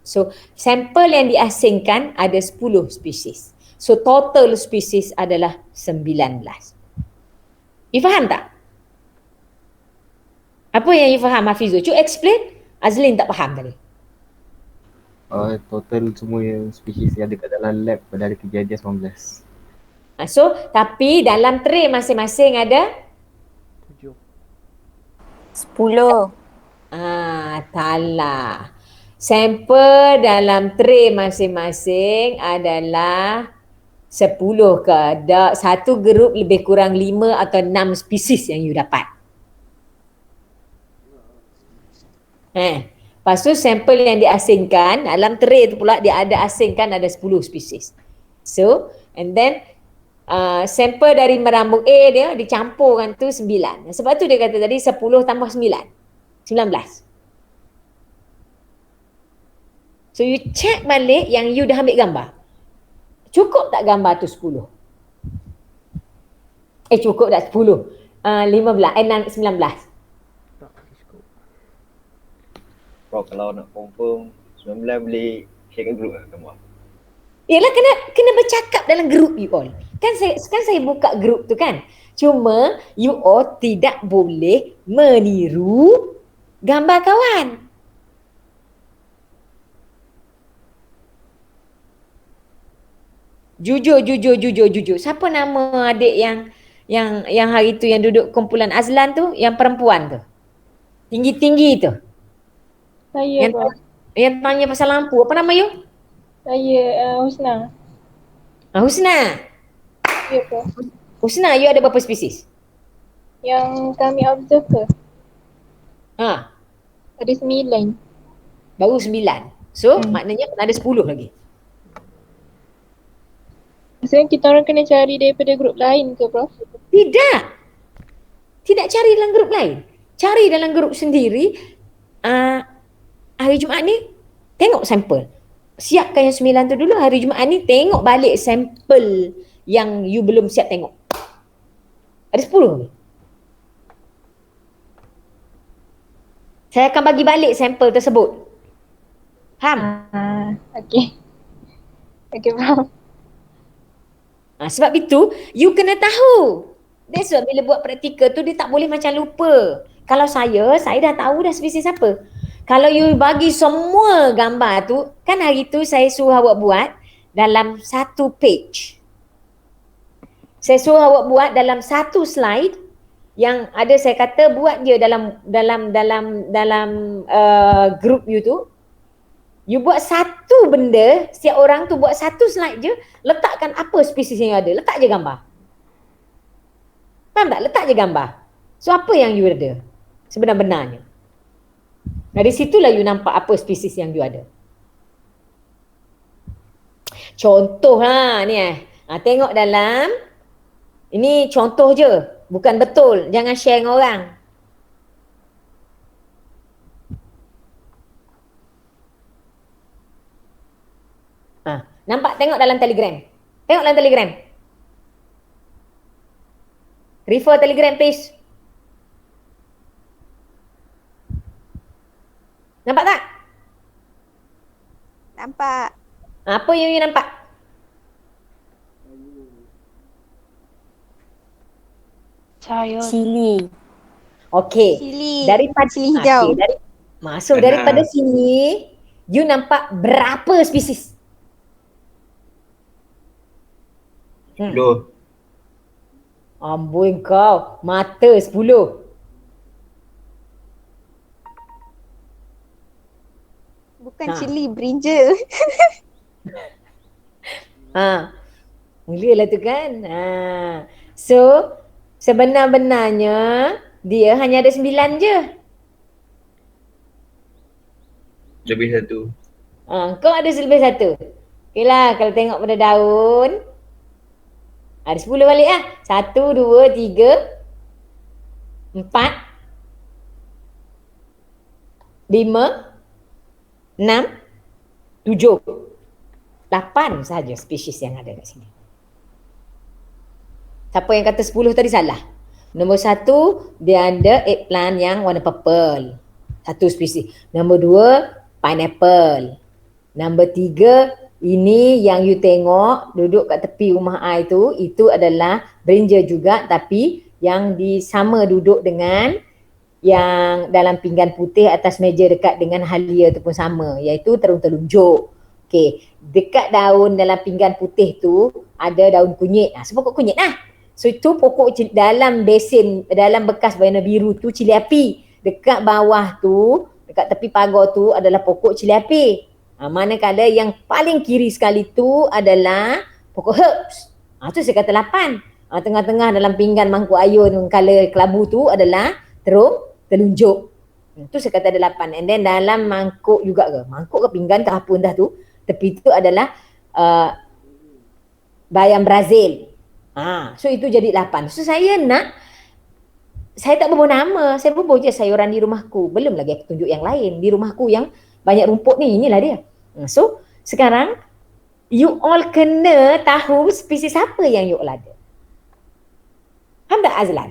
So, sampel yang diasingkan ada 10 spesies. So, total spesies adalah 19. You faham tak? Apa yang you faham, Hafizul? Cuba explain. Azlin tak faham tadi. Total semua yang spesies yang ada kat dalam lab pada hari kejadian 19. So, tapi dalam tray masing-masing ada 10. Talah. Sampel dalam tray masing-masing adalah 10 ke? Satu grup lebih kurang 5 atau 6 spesies yang you dapat. Lepas tu sampel yang diasingkan, dalam tray tu pula dia ada asingkan ada 10 spesies. So, and then sampel dari merambung A dia dicampurkan tu 9. Sebab tu dia kata tadi 10 tambah 9. 19. So you check balik yang you dah ambil gambar. Cukup tak gambar tu 10? Cukup tak 10? 19. Tak cukup. Prof, kalau nak confirm 19 boleh share kat group tak gambar? Yalah, kena bercakap dalam group you all. Kan saya buka group tu kan. Cuma you all tidak boleh meniru gambar kawan. Jujur. Siapa nama adik yang hari tu yang duduk kumpulan Azlan tu, yang perempuan tu? Tinggi-tinggi tu. Saya, Prof. Yang tanya pasal lampu. Apa nama you? Saya Husna. Husna. Ya, Prof. Husna, you ada berapa spesies? Yang kami observe ke? Ha, Ada 9. baru 9. So, maknanya ada 10 lagi. Maksudnya kita orang kena cari daripada grup lain ke, Prof? Tidak. Tidak cari dalam grup lain. Cari dalam grup sendiri. Hari Jumaat ni, tengok sampel. Siapkan yang 9 tu dulu. Hari Jumaat ni, tengok balik sampel yang you belum siap tengok. Ada 10 lagi. Saya akan bagi balik sampel tersebut. Faham? Okey. Okey, Prof. Sebab itu, you kena tahu. That's why bila buat praktikal tu, dia tak boleh macam lupa. Kalau saya dah tahu dah spesies apa. Kalau you bagi semua gambar tu, kan hari tu saya suruh awak buat dalam satu page. Saya suruh awak buat dalam satu slide yang ada saya kata buat je dalam group you tu. You buat satu benda, setiap orang tu buat satu slide je, letakkan apa spesies yang ada, letak je gambar. Faham tak? Letak je gambar. So apa yang you ada sebenar-benarnya. Dari situlah you nampak apa spesies yang you ada. Contoh lah ni tengok dalam, ini contoh je, bukan betul, jangan share dengan orang. Nampak? Tengok dalam Telegram. Tengok dalam Telegram. Refer Telegram please. Nampak tak? Nampak. Apa yang you nampak? Sayur. Cili. Okey. Cili. Daripada Cili hijau. Daripada sini you nampak berapa spesies? 10. Amboi kau, mata 10. Bukan cili, brinjal. Mulalah tu kan. So, sebenar-benarnya dia hanya ada 9 je. Lebih 1. Kau ada lebih 1. Okey lah, kalau tengok pada daun, ada 10 balik lah. 1, 2, 3, 4, 5, 6, 7, 8 sahaja spesies yang ada kat sini. Siapa yang kata 10 tadi salah. Nombor 1, dia ada eggplant yang warna purple. 1 spesies. Nombor 2, pineapple. Nombor 3, ini yang you tengok duduk kat tepi rumah I tu, itu adalah brinjal juga, tapi yang sama duduk dengan yang dalam pinggan putih atas meja dekat dengan halia tu pun sama, iaitu terung telunjuk. Okey, dekat daun dalam pinggan putih tu ada daun kunyit. So pokok kunyit lah. So itu pokok dalam besin, dalam bekas warna biru tu cili api. Dekat bawah tu, dekat tepi pagar tu adalah pokok cili api. Manakala yang paling kiri sekali tu adalah pokok herbs. Tu saya kata 8. Tengah-tengah dalam pinggan mangkuk ayun color kelabu tu adalah terung telunjuk. Tu saya kata ada 8. And then dalam mangkuk juga ke? Mangkuk ke pinggan ke apa entah tu. Tepi tu adalah bayam Brazil. So itu jadi 8. So saya tak berbual nama. Saya berbual je sayuran di rumahku. Belum lagi aku tunjuk yang lain. Di rumahku yang banyak rumput ni, inilah dia. So, sekarang you all kena tahu spesies apa yang you all ada. Faham tak Azlan?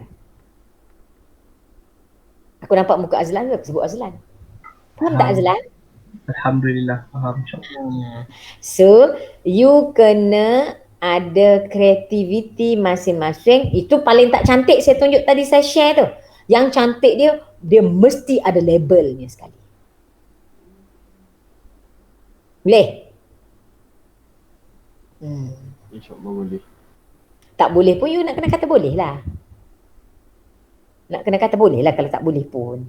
Aku nampak muka Azlan ke? Aku sebut Azlan. Faham tak Azlan? Alhamdulillah, faham insyaAllah. So, you kena ada kreativiti masing-masing. Itu paling tak cantik saya tunjuk tadi saya share tu. Yang cantik dia mesti ada labelnya sekali. Boleh? InsyaAllah boleh. Tak boleh pun you nak kena kata boleh lah. Nak kena kata boleh lah kalau tak boleh pun.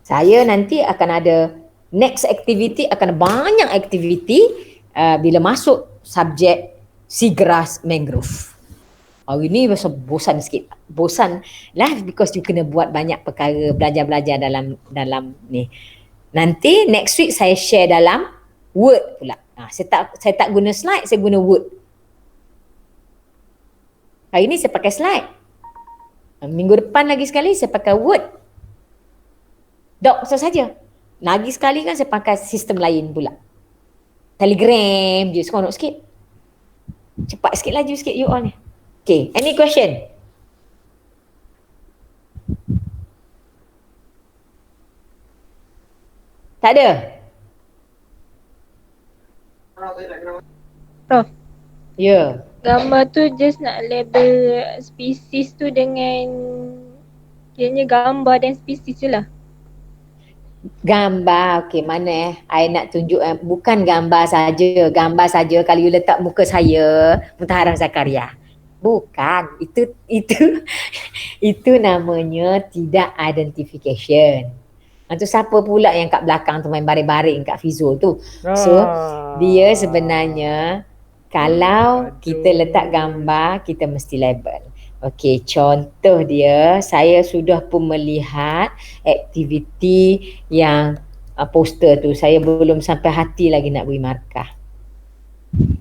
Saya nanti akan ada next activity, akan banyak aktiviti bila masuk subjek seagrass mangrove. Hari ni rasa bosan sikit. Bosan lah because you kena buat banyak perkara, belajar-belajar dalam ni. Nanti next week saya share dalam Word pula. Saya tak guna slide, saya guna Word. Hari ni saya pakai slide. Minggu depan lagi sekali saya pakai Word. Doc saja. Lagi sekali kan saya pakai sistem lain pula. Telegram je, seronok sikit. Cepat sikit, laju sikit you all ni. Okay, any question? Tak ada? Prof, Ya. gambar tu just nak label spesies tu dengan kiranya gambar dan spesies je lah. Gambar, okey mana I nak tunjuk bukan gambar saja. Gambar saja kalau you letak muka saya, Mutaharah Zakaria. Bukan, itu namanya tidak identification. Itu siapa pula yang kat belakang tu main baring-baring kat Fizo tu. So, dia sebenarnya kalau kita letak gambar, kita mesti label. Okey, contoh dia, saya sudah pun melihat aktiviti yang poster tu. Saya belum sampai hati lagi nak beri markah.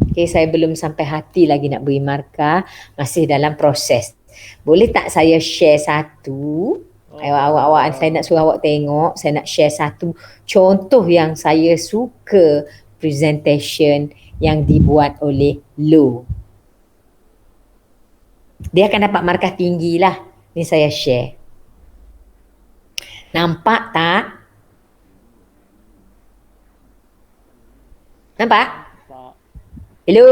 Okey, saya belum sampai hati lagi nak beri markah, masih dalam proses. Boleh tak saya share satu? Awak saya nak suruh awak tengok, saya nak share satu contoh yang saya suka presentation yang dibuat oleh Lo. Dia akan dapat markah tinggi lah. Ni saya share. Nampak tak? Nampak? Hello?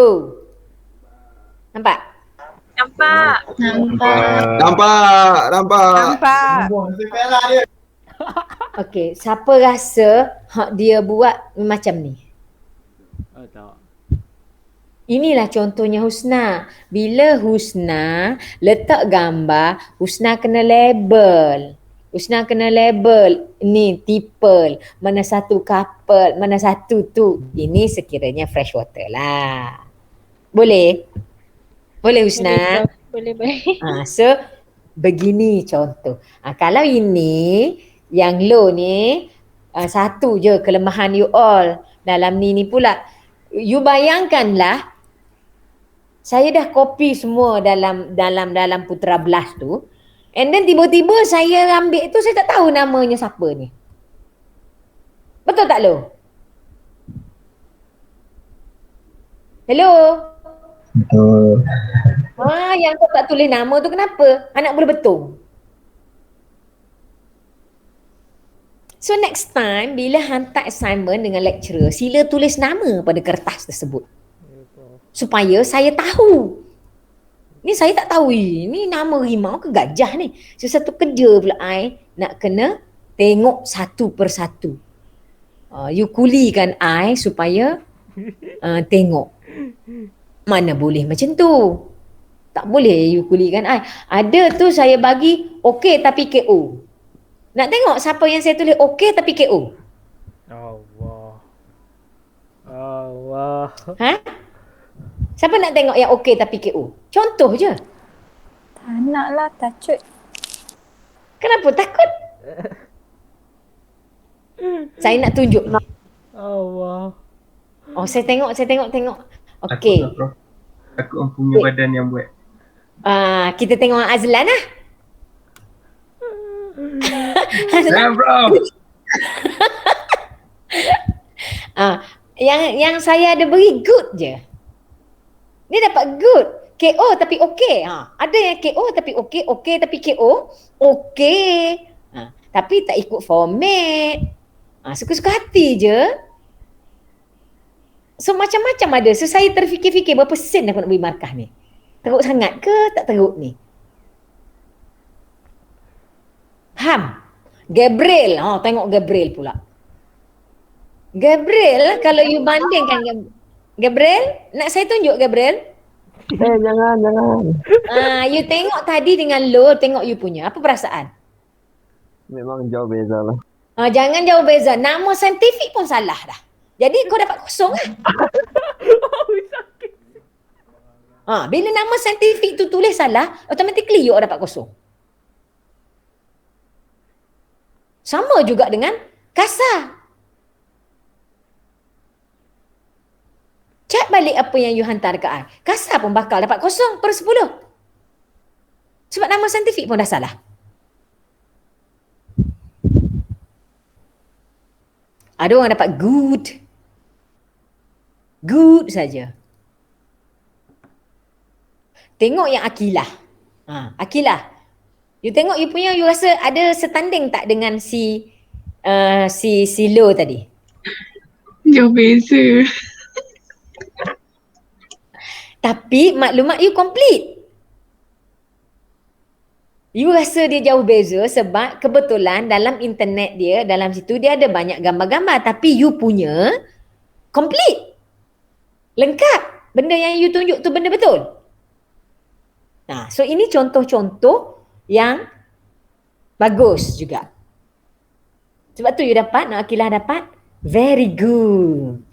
Nampak? Nampak. Okey, siapa rasa hak dia buat macam ni? Tak. Inilah contohnya Husna. Bila Husna letak gambar, Husna kena label. Ni tipel, mana satu couple, mana satu tu. Ini sekiranya fresh water lah. Boleh? Boleh Husna? Boleh. So begini contoh. Kalau ini yang low ni satu je kelemahan you all. Dalam ni pula. You bayangkanlah saya dah copy semua dalam Putra Blast tu. And then tiba-tiba saya ambil tu, saya tak tahu namanya siapa ni. Betul tak Lo? Hello? Betul. Yang kau tak tulis nama tu kenapa? Anak boleh betul. So next time bila hantar assignment dengan lecturer, sila tulis nama pada kertas tersebut. Supaya saya tahu. Ni saya tak tahu ni nama rimau ke gajah ni. Sesuatu kerja pula I nak kena tengok satu persatu. You kulikan I supaya tengok. Mana boleh macam tu. Tak boleh you kulikan I. Ada tu saya bagi okey tapi KO. Nak tengok siapa yang saya tulis okey tapi KO. Allah. Ha? Siapa nak tengok yang okey tapi KO? Contoh je. Tak nak lah, tacut. Kenapa takut? Saya nak tunjuk ni. Allah. Oh, saya tengok. Okey. Aku punya badan yang buat. Kita tengok Azlan lah. Bro. Yang saya ada beri good je. Dia dapat good. KO tapi okey. Ada yang KO tapi okey, okey tapi KO. Okey. Tapi tak ikut format. Suka-suka hati je. So macam-macam ada. So saya terfikir-fikir berapa sen aku nak beri markah ni. Teruk sangat ke tak teruk ni? Gabriel. Tengok Gabriel pula. Gabriel kalau you bandingkan Gabriel, nak saya tunjuk Gabriel? Jangan. You tengok tadi dengan lo, tengok you punya. Apa perasaan? Memang jauh beza lah. Jangan jauh beza. Nama saintifik pun salah dah. Jadi kau dapat kosong lah. Bila nama saintifik tu tulis salah, automatically you dapat kosong. Sama juga dengan kasar. Cek balik apa yang you hantar dekat I. Kasar pun bakal dapat 0/10. Sebab nama saintifik pun dah salah. Ada orang dapat good. Good saja. Tengok yang Akilah. Akilah. You tengok you punya, you rasa ada setanding tak dengan si Lo tadi? Jauh beza. Tapi maklumat you complete. You rasa dia jauh beza sebab kebetulan dalam internet dia, dalam situ dia ada banyak gambar-gambar. Tapi you punya complete. Lengkap. Benda yang you tunjuk tu benda betul. So ini contoh-contoh yang bagus juga. Sebab tu you dapat, Akilah dapat very good.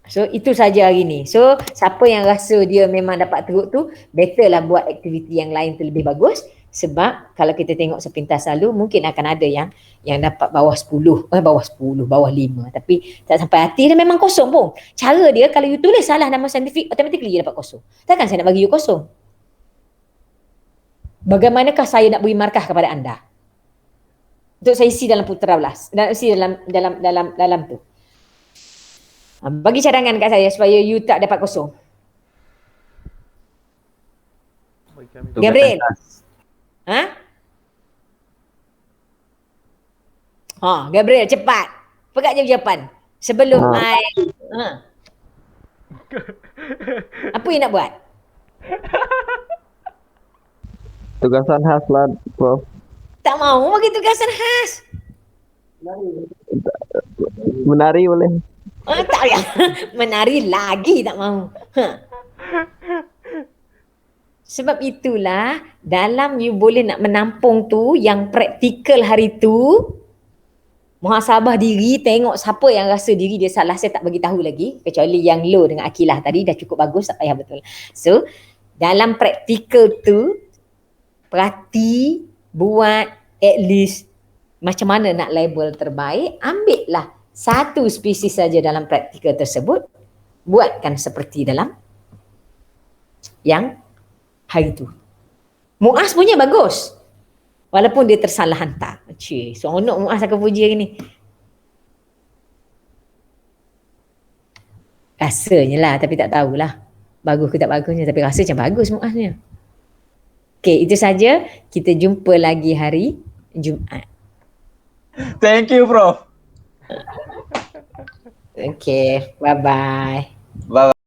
So itu saja hari ni. So siapa yang rasa dia memang dapat teruk tu, better lah buat aktiviti yang lain tu lebih bagus. Sebab kalau kita tengok sepintas lalu, mungkin akan ada yang dapat bawah 10, bawah 5. Tapi tak sampai hati, dia memang kosong pun. Cara dia kalau you tulis salah nama saintifik, automatically you dapat kosong. Takkan saya nak bagi you kosong? Bagaimanakah saya nak beri markah kepada anda? Untuk saya isi dalam Putra Belas, isi dalam tu. Bagi cadangan kat saya supaya you tak dapat kosong. Gabriel. Gabriel cepat. Pegat je ucapan. Sebelum apa you nak buat? Tugasan khas lah, Prof. Tak mau bagi tugasan khas. Menari boleh. Tak payah. Menari lagi tak mau. Sebab itulah dalam you boleh nak menampung tu yang praktikal hari tu, muhasabah diri, tengok siapa yang rasa diri dia salah, saya tak bagi tahu lagi, kecuali yang Lo dengan Akilah tadi dah cukup bagus, tak payah betul. So dalam praktikal tu perhati, buat at least macam mana nak label terbaik, ambillah satu spesies saja dalam praktikal tersebut, buatkan seperti dalam yang hari tu. Muaz punya bagus. Walaupun dia tersalah hantar. Seronok Muaz akan puji hari ni. Rasanya lah, tapi tak tahulah. Bagus ke tak bagusnya, tapi rasa macam bagus Muaznya. Okay, itu saja. Kita jumpa lagi hari Jumaat. Thank you, Prof. Okay, bye-bye. Bye-bye.